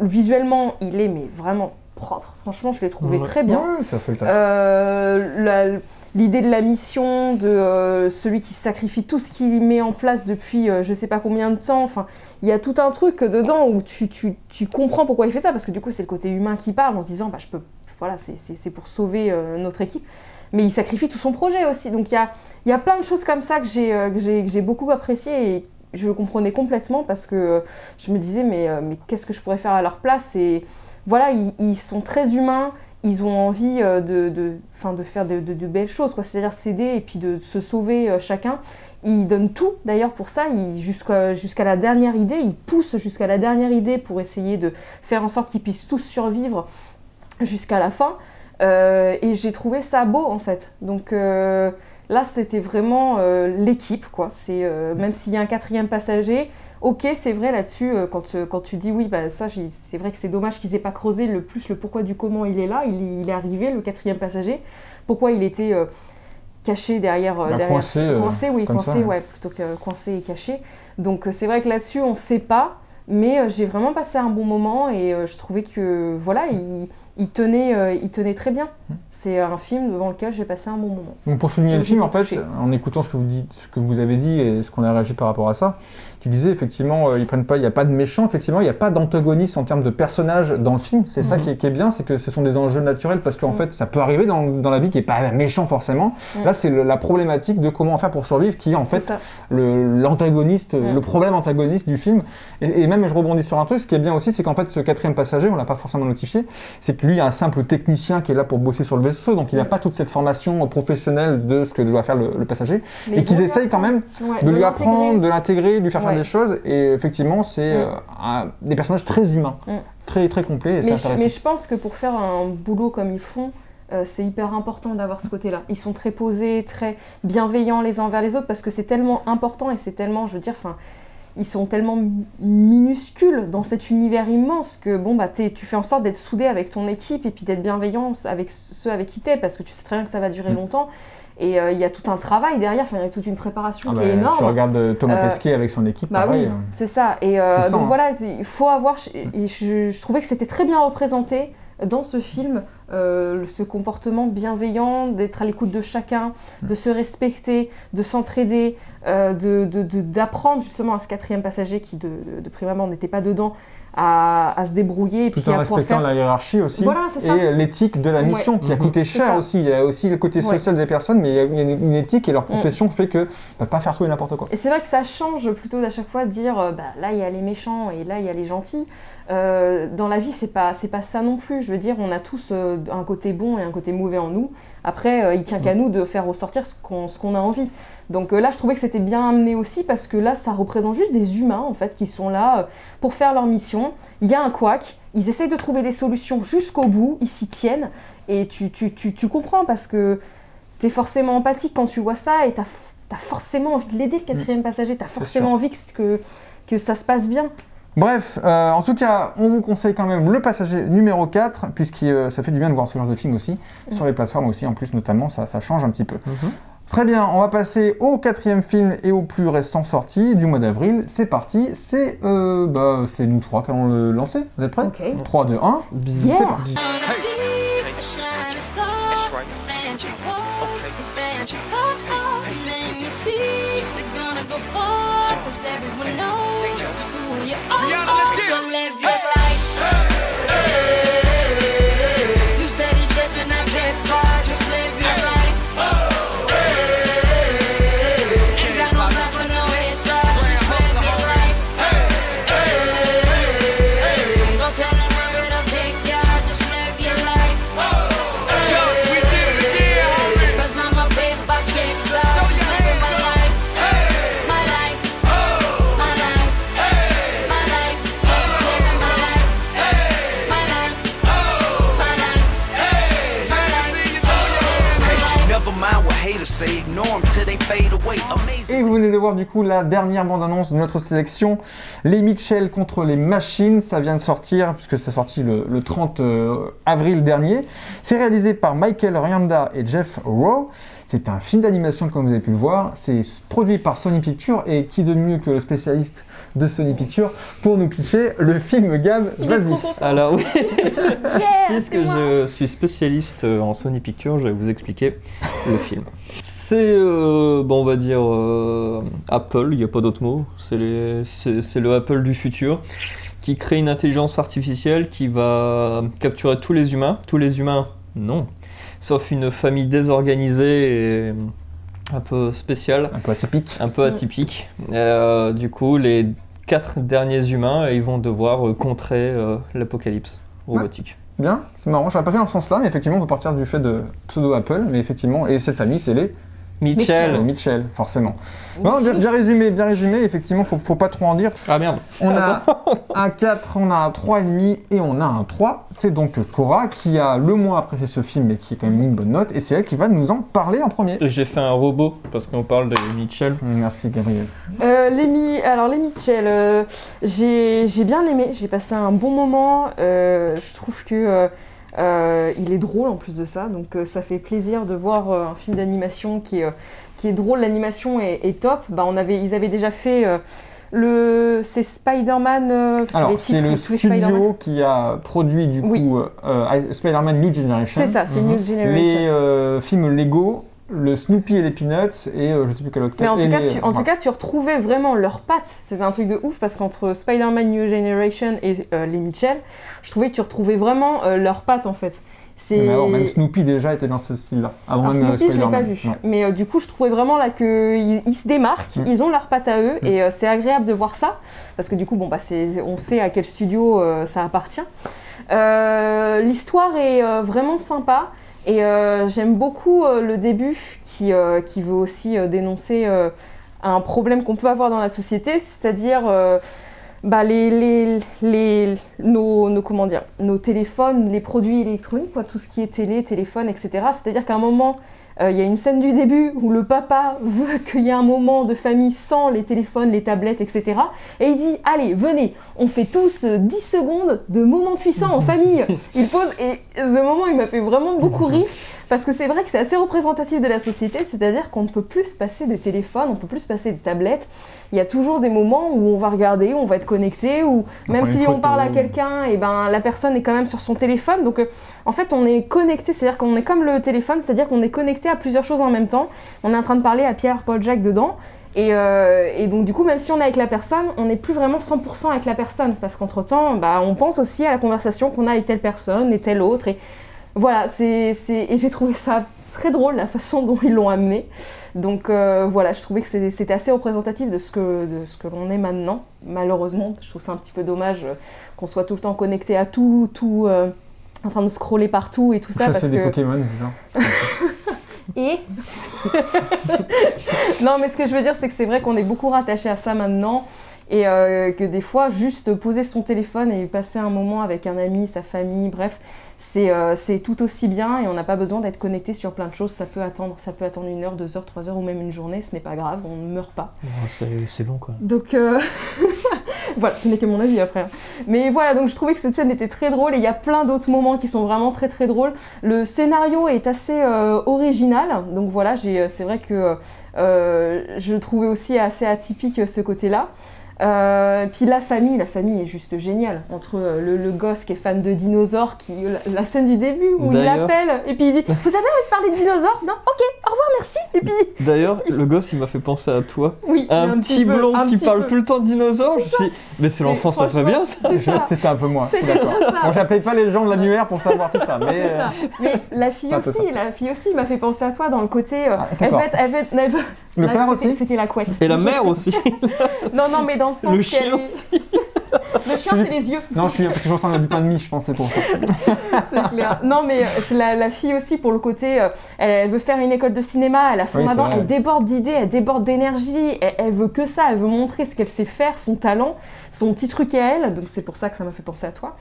visuellement, il est mais vraiment propre. Franchement, je l'ai trouvé très bien. Ouais, ça fait le taf. L'idée de la mission, de celui qui sacrifie tout ce qu'il met en place depuis je sais pas combien de temps. Enfin, il y a tout un truc dedans où tu comprends pourquoi il fait ça, parce que du coup, c'est le côté humain qui parle en se disant, voilà, c'est pour sauver notre équipe. Mais il sacrifie tout son projet aussi. Donc il y a plein de choses comme ça que j'ai beaucoup apprécié, et je le comprenais complètement, parce que je me disais, mais qu'est-ce que je pourrais faire à leur place? Et voilà, ils sont très humains, ils ont envie de faire de belles choses, quoi. C'est-à-dire s'aider et puis de se sauver chacun. Ils donnent tout, d'ailleurs, pour ça, jusqu'à la dernière idée, ils poussent jusqu'à la dernière idée pour essayer de faire en sorte qu'ils puissent tous survivre jusqu'à la fin. Et j'ai trouvé ça beau, en fait. Donc là, c'était vraiment l'équipe, quoi. Même s'il y a un 4e passager, ok, c'est vrai là-dessus, quand tu dis oui, ça, c'est vrai que c'est dommage qu'ils aient pas creusé le pourquoi du comment il est là. Il est arrivé, le 4e passager. Pourquoi il était caché derrière... coincé, ouais, plutôt que coincé et caché. Donc c'est vrai que là-dessus, on sait pas, mais j'ai vraiment passé un bon moment, et je trouvais que, voilà, il tenait très bien. C'est un film devant lequel j'ai passé un bon moment. Donc pour souligner le Donc, film, en j'étais fait, touchée. en écoutant ce que vous avez dit et ce qu'on a réagi par rapport à ça, tu disais effectivement, ils prennent pas, il n'y a pas de méchant, effectivement, il n'y a pas d'antagoniste en termes de personnages dans le film. C'est ça qui est bien, c'est que ce sont des enjeux naturels parce qu'en fait, ça peut arriver dans la vie qui n'est pas méchant forcément. Là, c'est la problématique de comment faire pour survivre qui est en C'est fait ça. l'antagoniste, le problème antagoniste du film. Et même, je rebondis sur un truc, ce qui est bien aussi, c'est qu'en fait, ce quatrième passager, on l'a pas forcément notifié, c'est que lui, un simple technicien qui est là pour bosser sur le vaisseau, donc il n'a pas toute cette formation professionnelle de ce que doit faire le passager, Mais et qu'ils bon, essayent quand même de lui apprendre, de l'intégrer, de lui faire faire des choses, et effectivement, c'est des personnages très humains, très, très complets, et c'est intéressant. Mais je pense que pour faire un boulot comme ils font, c'est hyper important d'avoir ce côté-là. Ils sont très posés, très bienveillants les uns envers les autres, parce que c'est tellement important, et c'est tellement, je veux dire, ils sont tellement minuscules dans cet univers immense que bon bah tu fais en sorte d'être soudé avec ton équipe et puis d'être bienveillant avec ceux avec qui t'es parce que tu sais très bien que ça va durer longtemps et il y a tout un travail derrière, il y a toute une préparation qui est énorme. Tu regardes Thomas Pesquet avec son équipe, bah pareil. Oui, c'est ça. Et donc voilà, il faut avoir. Et je trouvais que c'était très bien représenté dans ce film, ce comportement bienveillant, d'être à l'écoute de chacun, de se respecter, de s'entraider, d'apprendre justement à ce quatrième passager qui de prime abord n'était pas dedans à se débrouiller et tout puis en à pouvoir respectant faire la hiérarchie aussi, voilà, c'est ça. Et l'éthique de la mission qui a coûté cher aussi. Il y a aussi le côté social des personnes, mais il y a une éthique et leur profession fait que ne peuvent pas faire tout et n'importe quoi. Et c'est vrai que ça change plutôt d'à chaque fois de dire là il y a les méchants et là il y a les gentils. Dans la vie c'est pas ça non plus. Je veux dire, on a tous un côté bon et un côté mauvais en nous. Après, il tient qu'à nous de faire ressortir ce qu'on a envie. Donc là, je trouvais que c'était bien amené aussi parce que là, ça représente juste des humains en fait qui sont là pour faire leur mission. Il y a un couac, ils essayent de trouver des solutions jusqu'au bout, ils s'y tiennent et tu comprends parce que t'es forcément empathique quand tu vois ça et t'as forcément envie de l'aider le quatrième passager, t'as forcément envie que ça se passe bien. Bref, en tout cas, on vous conseille quand même le passager numéro 4, puisque ça fait du bien de voir ce genre de film aussi, sur les plateformes aussi, en plus notamment, ça change un petit peu. Très bien, on va passer au quatrième film et au plus récent sorti du mois d'avril. C'est parti, c'est nous trois qui allons le lancer. Vous êtes prêts? 3, 2, 1, c'est parti. Et vous venez de voir du coup la dernière bande-annonce de notre sélection, Les Mitchell contre les machines. Ça vient de sortir, puisque c'est sorti le 30 avril dernier. C'est réalisé par Michael Rianda et Jeff Rowe. C'est un film d'animation comme vous avez pu le voir. C'est produit par Sony Pictures. Et qui de mieux que le spécialiste de Sony Pictures pour nous pitcher le film, Gab? Vas-y. Alors oui, Puisque je suis spécialiste en Sony Pictures, je vais vous expliquer le film. C'est, on va dire, Apple, il n'y a pas d'autre mot, c'est le Apple du futur, qui crée une intelligence artificielle qui va capturer tous les humains. Tous les humains, non, sauf une famille désorganisée et un peu spéciale. Un peu atypique. Un peu atypique. Du coup, les 4 derniers humains, ils vont devoir contrer l'apocalypse robotique. Bien, c'est marrant, je n'aurais pas fait dans ce sens-là, mais effectivement, on peut partir du fait de pseudo Apple, mais effectivement, et cette famille, c'est les Mitchell, forcément. Non, bien résumé, effectivement, faut pas trop en dire. Ah merde. On a un 4, on a un 3,5 et on a un 3. C'est donc Cora qui a le moins apprécié ce film et qui a quand même mis une bonne note, et c'est elle qui va nous en parler en premier. J'ai fait un robot, parce qu'on parle des Mitchell. Merci Gabriel. Les Mitchell, j'ai bien aimé, j'ai passé un bon moment, je trouve que il est drôle en plus de ça, donc ça fait plaisir de voir un film d'animation qui est drôle. L'animation est top. Ils avaient déjà fait C'est Spider-Man. Alors, les c'est titres, le tous les Spider-Man. studio qui a produit du Oui. coup Spider-Man New Generation. C'est ça, c'est New Generation. Les films Lego, le Snoopy et les Peanuts et je sais plus quel autre. Mais en et tout cas, tu retrouvais vraiment leurs pattes. C'était un truc de ouf parce qu'entre Spider-Man New Generation et les Mitchell, je trouvais que tu retrouvais vraiment leurs pattes en fait. Mais alors, même Snoopy déjà était dans ce style-là. Avant Alors, même Snoopy, je l'ai Spider-Man. pas vu. Ouais. Mais du coup, je trouvais vraiment là qu'ils se démarquent, ils ont leurs pattes à eux et c'est agréable de voir ça parce que du coup, bon, bah, on sait à quel studio ça appartient. L'histoire est vraiment sympa. Et j'aime beaucoup le début qui veut aussi dénoncer un problème qu'on peut avoir dans la société, c'est-à-dire nos téléphones, les produits électroniques, quoi, tout ce qui est télé, téléphone, etc. C'est-à-dire qu'à un moment, il y a une scène du début où le papa veut qu'il y ait un moment de famille sans les téléphones, les tablettes, etc. Et il dit, allez, venez, on fait tous 10 secondes de moments puissants en famille. Il pose, et ce moment, il m'a fait vraiment beaucoup rire, parce que c'est vrai que c'est assez représentatif de la société, c'est-à-dire qu'on ne peut plus se passer des téléphones, on ne peut plus se passer des tablettes. Il y a toujours des moments où on va regarder, où on va être connecté, où même si on parle à quelqu'un, et ben, la personne est quand même sur son téléphone. Donc en fait, on est connecté, c'est-à-dire qu'on est comme le téléphone, c'est-à-dire qu'on est connecté à plusieurs choses en même temps. On est en train de parler à Pierre, Paul, Jacques dedans. Et donc du coup, même si on est avec la personne, on n'est plus vraiment 100% avec la personne, parce qu'entre-temps, bah, on pense aussi à la conversation qu'on a avec telle personne et telle autre. Et voilà, et j'ai trouvé ça très drôle, la façon dont ils l'ont amené. Donc voilà, je trouvais que c'était assez représentatif de ce que l'on est maintenant. Malheureusement, je trouve ça un petit peu dommage qu'on soit tout le temps connecté à tout en train de scroller partout et tout ça. Parce des Pokémon, genre. Et non, mais ce que je veux dire, c'est que c'est vrai qu'on est beaucoup rattaché à ça maintenant. Et que des fois, juste poser son téléphone et passer un moment avec un ami, sa famille, bref, c'est tout aussi bien et on n'a pas besoin d'être connecté sur plein de choses. Ça peut attendre 1 heure, 2 heures, 3 heures ou même une journée, ce n'est pas grave, on ne meurt pas. Oh, c'est long quoi. Donc voilà, ce n'est que mon avis après. Hein. Mais voilà, donc je trouvais que cette scène était très drôle et il y a plein d'autres moments qui sont vraiment très très drôles. Le scénario est assez original, donc voilà, c'est vrai que je trouvais aussi assez atypique ce côté-là. Puis la famille est juste géniale. Entre le gosse qui est fan de dinosaures, la scène du début où il l'appelle et puis il dit « Vous avez envie de parler de dinosaures ? Non ? Ok, au revoir, merci !» Et puis... D'ailleurs, le gosse, il m'a fait penser à toi. Oui, un petit blond qui parle tout le temps de dinosaures. Je me suis dit, mais c'est l'enfant, ça va bien ça. C'était un peu moi, d'accord. Bon, j'appelais pas les gens de l'annuaire pour savoir tout ça, mais... C'est ça. Mais la fille aussi m'a fait penser à toi dans le côté... Le père aussi ? C'était la couette. Et la mère aussi. Non, mais dans le sens le chien aussi. Le chien, c'est les yeux. Non, je ressemble à du pain de mie, je pense, c'est pour ça. C'est clair. Non, mais c'est la fille aussi, pour le côté, elle veut faire une école de cinéma, elle a fond là-dedans, elle déborde d'idées, elle déborde d'énergie, elle veut que ça, elle veut montrer ce qu'elle sait faire, son talent, son petit truc à elle, donc c'est pour ça que ça m'a fait penser à toi.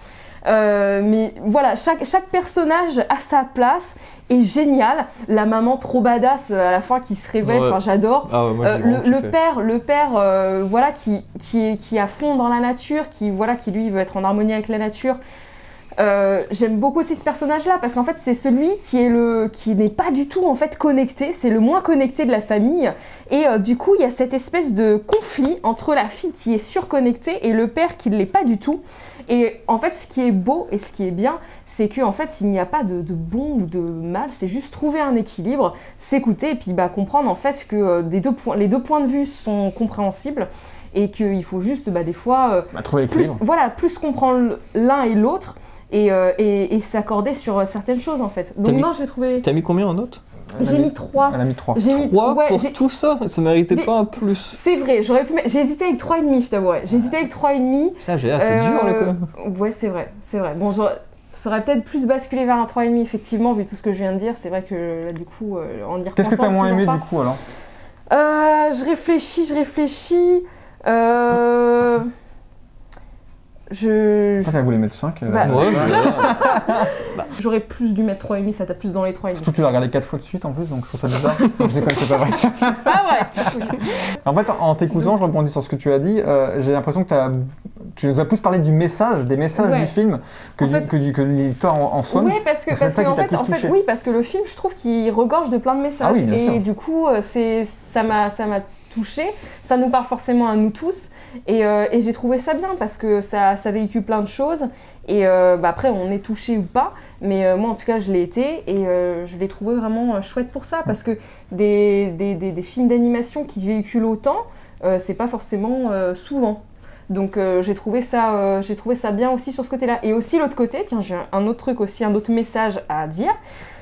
Mais voilà, chaque personnage a sa place, est génial. La maman trop badass à la fin qui se révèle, enfin j'adore. Ah ouais, moi, le père voilà, qui est à fond dans la nature, qui lui veut être en harmonie avec la nature. J'aime beaucoup aussi ce personnage-là parce qu'en fait c'est celui qui n'est pas du tout en fait connecté, c'est le moins connecté de la famille et du coup il y a cette espèce de conflit entre la fille qui est surconnectée et le père qui ne l'est pas du tout. Et en fait ce qui est beau et ce qui est bien, c'est qu'en fait il n'y a pas de bon ou de mal, c'est juste trouver un équilibre, s'écouter et puis comprendre en fait que les deux points de vue sont compréhensibles. Et qu'il faut juste des fois trouver l'équilibre. Plus comprendre l'un et l'autre et s'accorder sur certaines choses en fait. Donc j'ai trouvé... T'as mis combien en note ? J'ai mis 3. Elle a mis 3. J'ai mis 3 pour tout ça ? Ça méritait pas un plus. C'est vrai, j'ai hésité avec 3,5 je t'avouerais. J'ai hésité avec 3,5. Ça, j'ai hâte, t'es dur là quand même. Ouais, c'est vrai. Bon, ça aurait peut-être plus basculé vers un 3,5 effectivement, vu tout ce que je viens de dire. C'est vrai que là du coup, en y repensant... Qu'est-ce que t'as moins aimé du coup alors ? Je réfléchis. Elle voulait mettre 5. J'aurais plus dû mettre 3,5, ça t'a plus dans les 3,5. Surtout que tu l'as regardé 4 fois de suite en plus, donc je trouve ça bizarre. Je déconne, c'est pas vrai. Pas vrai. En fait, en t'écoutant, je rebondis sur ce que tu as dit, j'ai l'impression que tu nous as plus parlé des messages du film que de l'histoire en soi. Oui, parce que le film, je trouve qu'il regorge de plein de messages. Ah oui, bien sûr. Et du coup, ça m'a touché. Ça nous parle forcément à nous tous. Et j'ai trouvé ça bien parce que ça véhicule plein de choses. Et après, on est touché ou pas. Mais moi, en tout cas, je l'ai été. Et je l'ai trouvé vraiment chouette pour ça. Parce que des films d'animation qui véhiculent autant, c'est pas forcément souvent. Donc j'ai trouvé ça bien aussi sur ce côté-là. Et aussi l'autre côté, tiens, j'ai un autre truc aussi, un autre message à dire.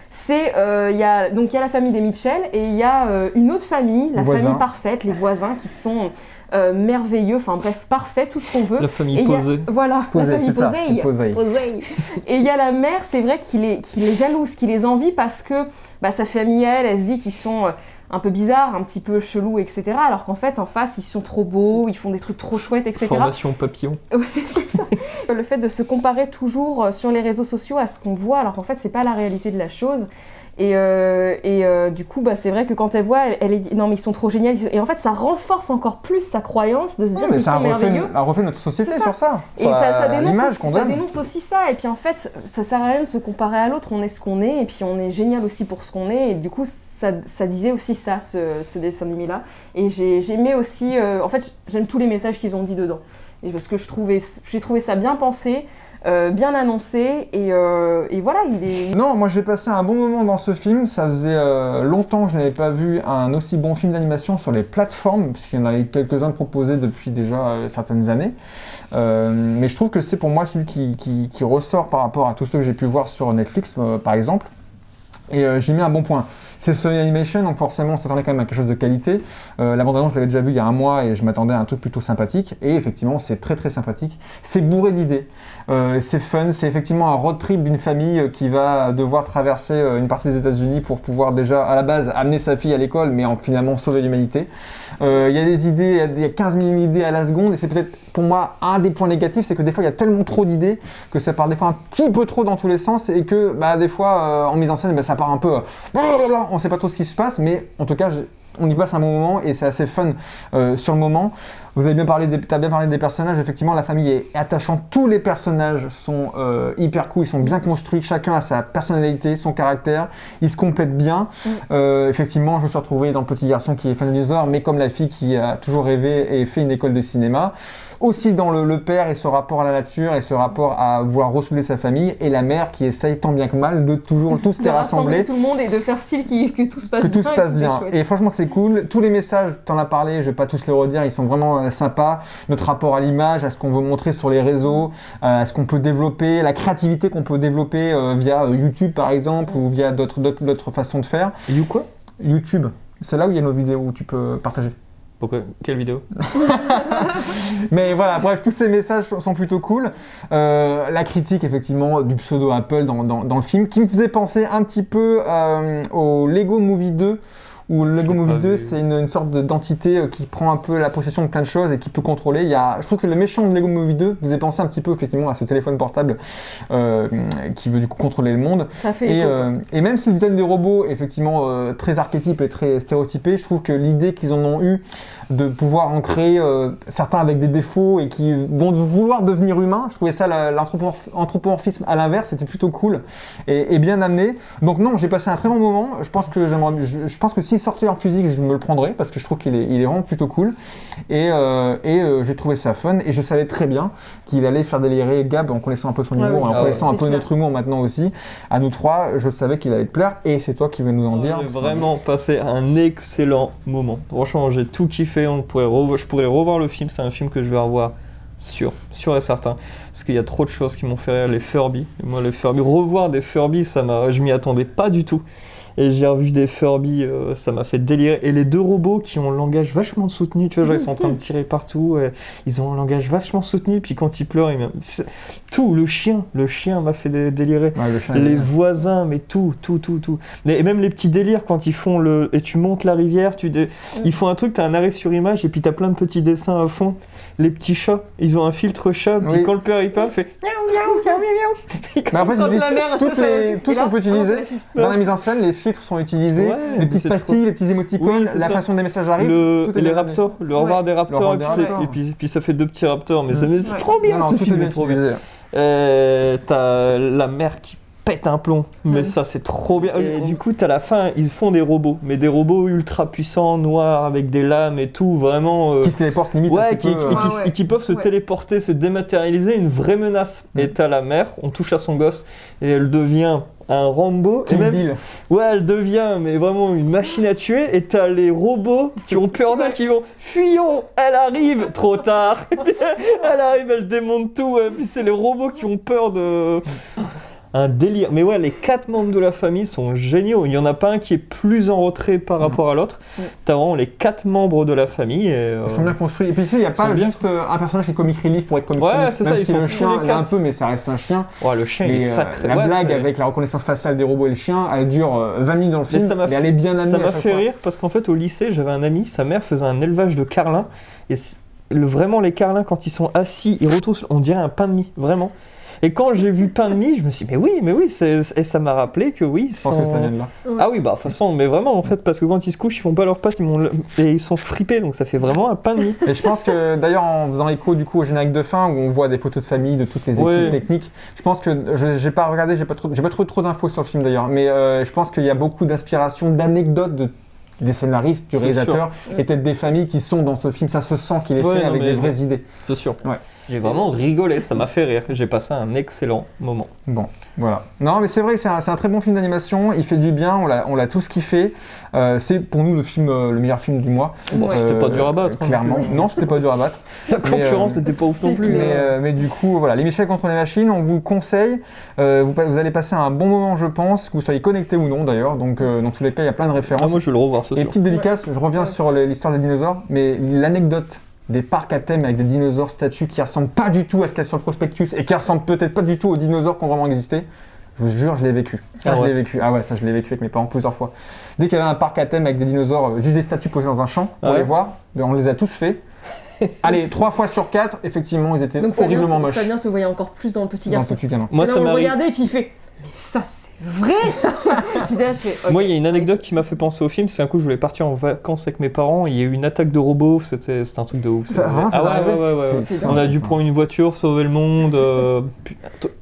C'est il y a la famille des Mitchell et il y a une autre famille, la famille parfaite, les voisins qui sont merveilleux, enfin bref, parfait, tout ce qu'on veut. La famille posée. Voilà, Posey, la famille c'est ça, c'est Posey. Et il y a la mère, c'est vrai qu'il est jalouse, qu'il les envie parce que sa famille, elle se dit qu'ils sont un peu bizarres, un petit peu chelous, etc. Alors qu'en fait, en face, ils sont trop beaux, ils font des trucs trop chouettes, etc. Formation papillon. Ouais, c'est ça. Le fait de se comparer toujours sur les réseaux sociaux à ce qu'on voit, alors qu'en fait, c'est pas la réalité de la chose. Et du coup, c'est vrai que quand elle voit, elle dit non mais ils sont trop géniaux. Et en fait, ça renforce encore plus sa croyance de se dire qu'ils sont merveilleux. Ça refait notre société sur ça. Et ça dénonce aussi ça. Et puis en fait, ça sert à rien de se comparer à l'autre. On est ce qu'on est et puis on est génial aussi pour ce qu'on est. Et du coup, ça disait aussi ça, ce dessin animé-là. Et j'ai aimé aussi... en fait, j'aime tous les messages qu'ils ont dit dedans. Et parce que j'ai trouvé ça bien pensé. Bien annoncé et voilà, il est... Non, moi j'ai passé un bon moment dans ce film, ça faisait longtemps que je n'avais pas vu un aussi bon film d'animation sur les plateformes, puisqu'il y en a eu quelques-uns proposés depuis déjà certaines années, mais je trouve que c'est pour moi celui qui ressort par rapport à tous ceux que j'ai pu voir sur Netflix par exemple, et j'ai mis un bon point. C'est Sony Animation, donc forcément on s'attendait quand même à quelque chose de qualité. La bande-annonce, je l'avais déjà vu il y a un mois et je m'attendais à un truc plutôt sympathique. Et effectivement, c'est très très sympathique. C'est bourré d'idées. C'est fun. C'est effectivement un road trip d'une famille qui va devoir traverser une partie des États-Unis pour pouvoir déjà, à la base, amener sa fille à l'école, mais finalement sauver l'humanité. Il y a des idées, il y a 15 000 idées à la seconde. Et c'est peut-être pour moi un des points négatifs, c'est que des fois il y a tellement trop d'idées que ça part des fois un petit peu trop dans tous les sens et que des fois en mise en scène, ça part un peu... on sait pas trop ce qui se passe, mais en tout cas, on y passe un bon moment et c'est assez fun sur le moment. Vous avez bien parlé t'as bien parlé des personnages, effectivement, la famille est attachante. Tous les personnages sont hyper cool, ils sont bien construits, chacun a sa personnalité, son caractère, ils se complètent bien. Effectivement, je me suis retrouvé dans le petit garçon qui est fan de dinosaures, mais comme la fille qui a toujours rêvé et fait une école de cinéma. Aussi dans le père et ce rapport à la nature et ce rapport à vouloir ressouder sa famille, et la mère qui essaye tant bien que mal de toujours tous les rassembler. Tout le monde et de faire style que tout se passe bien. Que tout se passe bien. Et franchement, c'est cool. Tous les messages, t'en as parlé, je vais pas tous les redire, ils sont vraiment sympas. Notre rapport à l'image, à ce qu'on veut montrer sur les réseaux, à ce qu'on peut développer, la créativité qu'on peut développer via YouTube par exemple, ou via d'autres façons de faire. YouTube. C'est là où il y a nos vidéos où tu peux partager. Pourquoi ? Quelle vidéo ? Mais voilà, bref, tous ces messages sont plutôt cool. La critique, effectivement, du pseudo Apple dans le film, qui me faisait penser un petit peu au Lego Movie 2, où le Lego Movie 2, c'est une sorte d'entité qui prend un peu la possession de plein de choses et qui peut contrôler. Je trouve que le méchant de Lego Movie 2 vous avez pensé un petit peu effectivement à ce téléphone portable qui veut du coup contrôler le monde. Ça fait et même si le design des robots est effectivement très archétype et très stéréotypé, je trouve que l'idée qu'ils en ont eu de pouvoir en créer certains avec des défauts et qui vont vouloir devenir humains, je trouvais ça l'anthropomorphisme à l'inverse, c'était plutôt cool et bien amené. Donc non, j'ai passé un très bon moment. Je pense que s'il sortait en physique, je me le prendrais parce que je trouve qu'il est vraiment plutôt cool et j'ai trouvé ça fun et je savais très bien qu'il allait faire délirer Gab en connaissant un peu son humour et en connaissant un peu notre humour maintenant aussi. À nous trois, je savais qu'il allait te plaire et c'est toi qui vas nous en dire. J'ai vraiment passé un excellent moment. Franchement, j'ai tout kiffé. Je pourrais revoir le film. C'est un film que je vais revoir sûr et certain. Parce qu'il y a trop de choses qui m'ont fait rire. Les Furby. Moi, les Furby, revoir des Furby, je m'y attendais pas du tout. Et j'ai revu des Furby, ça m'a fait délirer. Et les deux robots qui ont un langage vachement soutenu, tu vois, genre ils sont en train de tirer partout, ils ont un langage vachement soutenu, puis quand ils pleurent, tout, le chien m'a fait délirer. Ouais, les voisins, mais tout. Et même les petits délires quand ils font et tu montes la rivière, ils font un truc, t'as un arrêt sur image, et puis t'as plein de petits dessins à fond. Les petits chats, ils ont un filtre chat, puis quand le père il parle, il fait miaou, miaou, miaou, miaou. Mais en fait, tout ce qu'on peut utiliser dans la mise en scène, les filtres sont utilisés, les petites pastilles, les petits émoticônes, la façon des messages arrivent. Les raptors, le au revoir des raptors, et puis ça fait deux petits raptors, mais c'est trop bien, ce film est trop bien. T'as la mère qui pète un plomb. Mais ça, c'est trop bien. Et du coup, t'as la fin, ils font des robots, mais des robots ultra puissants, noirs, avec des lames et tout, vraiment. Qui se téléportent limite. Ouais, un petit peu, qui peuvent se téléporter, se dématérialiser, une vraie menace. Et t'as la mère, on touche à son gosse, et elle devient un Rambo. Kill Et même, Bill. ouais, elle devient mais vraiment une machine à tuer. Et t'as les robots qui ont peur d'elle, qui vont fuyons, elle arrive, trop tard. Elle arrive, elle démonte tout. Et puis c'est les robots qui ont peur de. Un délire. Mais ouais, les 4 membres de la famille sont géniaux. Il n'y en a pas un qui est plus en retrait par rapport à l'autre. T'as vraiment les 4 membres de la famille. Ils sont bien construits. Et puis tu sais, il n'y a pas juste un personnage qui est comic relief pour être comic relief. Ouais, c'est ça, Même ils si sont le tous chien, les là un 4. peu, mais ça reste un chien. Ouais, le chien, il est sacré. La Ouais, blague c'est- avec la reconnaissance faciale des robots et le chien, elle dure 20 minutes dans le Mais film. ça m'a Mais elle est bien amenée Ça à m'a chaque fait fois. rire parce qu'en fait, au lycée, j'avais un ami, sa mère faisait un élevage de carlins. Et vraiment, les carlins, quand ils sont assis, ils retroussent, on dirait un pain de mie, vraiment. Et quand j'ai vu pain de mie, je me suis dit, mais oui, et ça m'a rappelé que oui. Je pense que ça vient de là. Ah oui, bah de toute façon, mais vraiment en fait, parce que quand ils se couchent, ils font pas leurs pattes, et ils sont fripés, donc ça fait vraiment un pain de mie. Et je pense que d'ailleurs en faisant écho du coup au générique de fin où on voit des photos de famille de toutes les équipes Ouais. techniques, je pense que j'ai pas regardé, j'ai pas trouvé trop d'infos sur le film d'ailleurs, mais je pense qu'il y a beaucoup d'inspiration, d'anecdotes des scénaristes, du C'est réalisateur sûr. et peut-être des familles qui sont dans ce film. Ça se sent qu'il est Ouais, fait non, avec mais- des vraies idées. C'est sûr. Ouais. J'ai vraiment rigolé, ça m'a fait rire. J'ai passé un excellent moment. Bon, voilà. Non, mais c'est vrai que c'est un très bon film d'animation. Il fait du bien, on l'a tous kiffé. C'est pour nous le meilleur film du mois. Bon, c'était pas dur à battre. hein. Clairement. Non, c'était pas dur à battre. La concurrence Mais, n'était pas ouf non c'est plus. clair. Mais du coup, voilà, les Michel contre les machines, on vous le conseille. Vous allez passer un bon moment, je pense, que vous soyez connecté ou non d'ailleurs. Donc, dans tous les cas, il y a plein de références. Ah, moi je vais le revoir, c'est Et sûr. petite dédicace, je reviens sur l'histoire des dinosaures, mais l'anecdote des parcs à thème avec des dinosaures statues qui ressemblent pas du tout à ce qu'il y a sur le prospectus et qui ressemblent peut-être pas du tout aux dinosaures qui ont vraiment existé. Je vous jure, je l'ai vécu. Ça, Ah je ouais. l'ai vécu. Ah ouais, ça, je l'ai vécu avec mes parents plusieurs fois. Dès qu'il y avait un parc à thème avec des dinosaures, juste des statues posées dans un champ pour Ah ouais. les voir, ben, on les a tous fait. Allez, 3 fois sur 4, effectivement, ils étaient Donc horriblement moches. Fabien se voyait encore plus dans le petit Dans garçon. ce petit gamin. Moi Là, ça on le m'arrive. regardait et puis il fait mais ça c'est vrai. J'étais là, je fais ok. Moi, il y a une anecdote qui m'a fait penser au film. C'est un coup, je voulais partir en vacances avec mes parents. Il y a eu une attaque de robots. C'était un truc de ouf. Ça, vraiment, ça ah t'est ouais, arrivé ouais. C'est On a dû prendre une voiture, sauver le monde.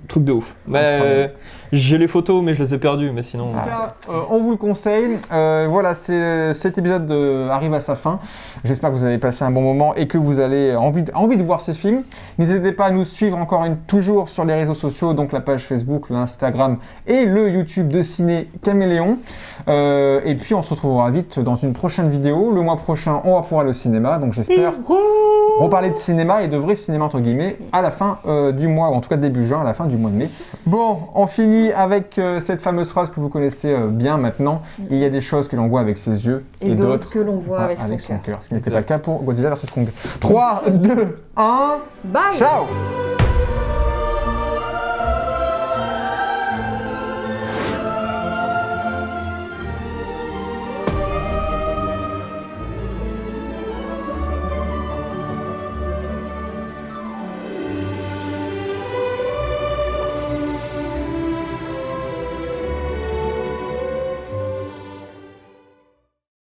Truc de ouf. Mais Incroyable. j'ai les photos, mais je les ai perdues. Mais sinon. En tout cas, on vous le conseille. Voilà, cet épisode arrive à sa fin. J'espère que vous avez passé un bon moment et que vous avez envie de voir ces films. N'hésitez pas à nous suivre toujours sur les réseaux sociaux, donc la page Facebook, l'Instagram et le YouTube de Ciné Caméléon. Et puis on se retrouvera vite dans une prochaine vidéo. Le mois prochain, on va pouvoir aller au cinéma, donc j'espère reparler de cinéma et de vrai cinéma entre guillemets à la fin du mois, ou en tout cas début juin, à la fin du mois de mai. Bon, on finit avec cette fameuse phrase que vous connaissez bien maintenant. Il y a des choses que l'on voit avec ses yeux Et d'autres que l'on voit avec son cœur. Ce qui n'était pas le cas pour Godzilla vs Kong. 3, 2, 1, Bye. ciao!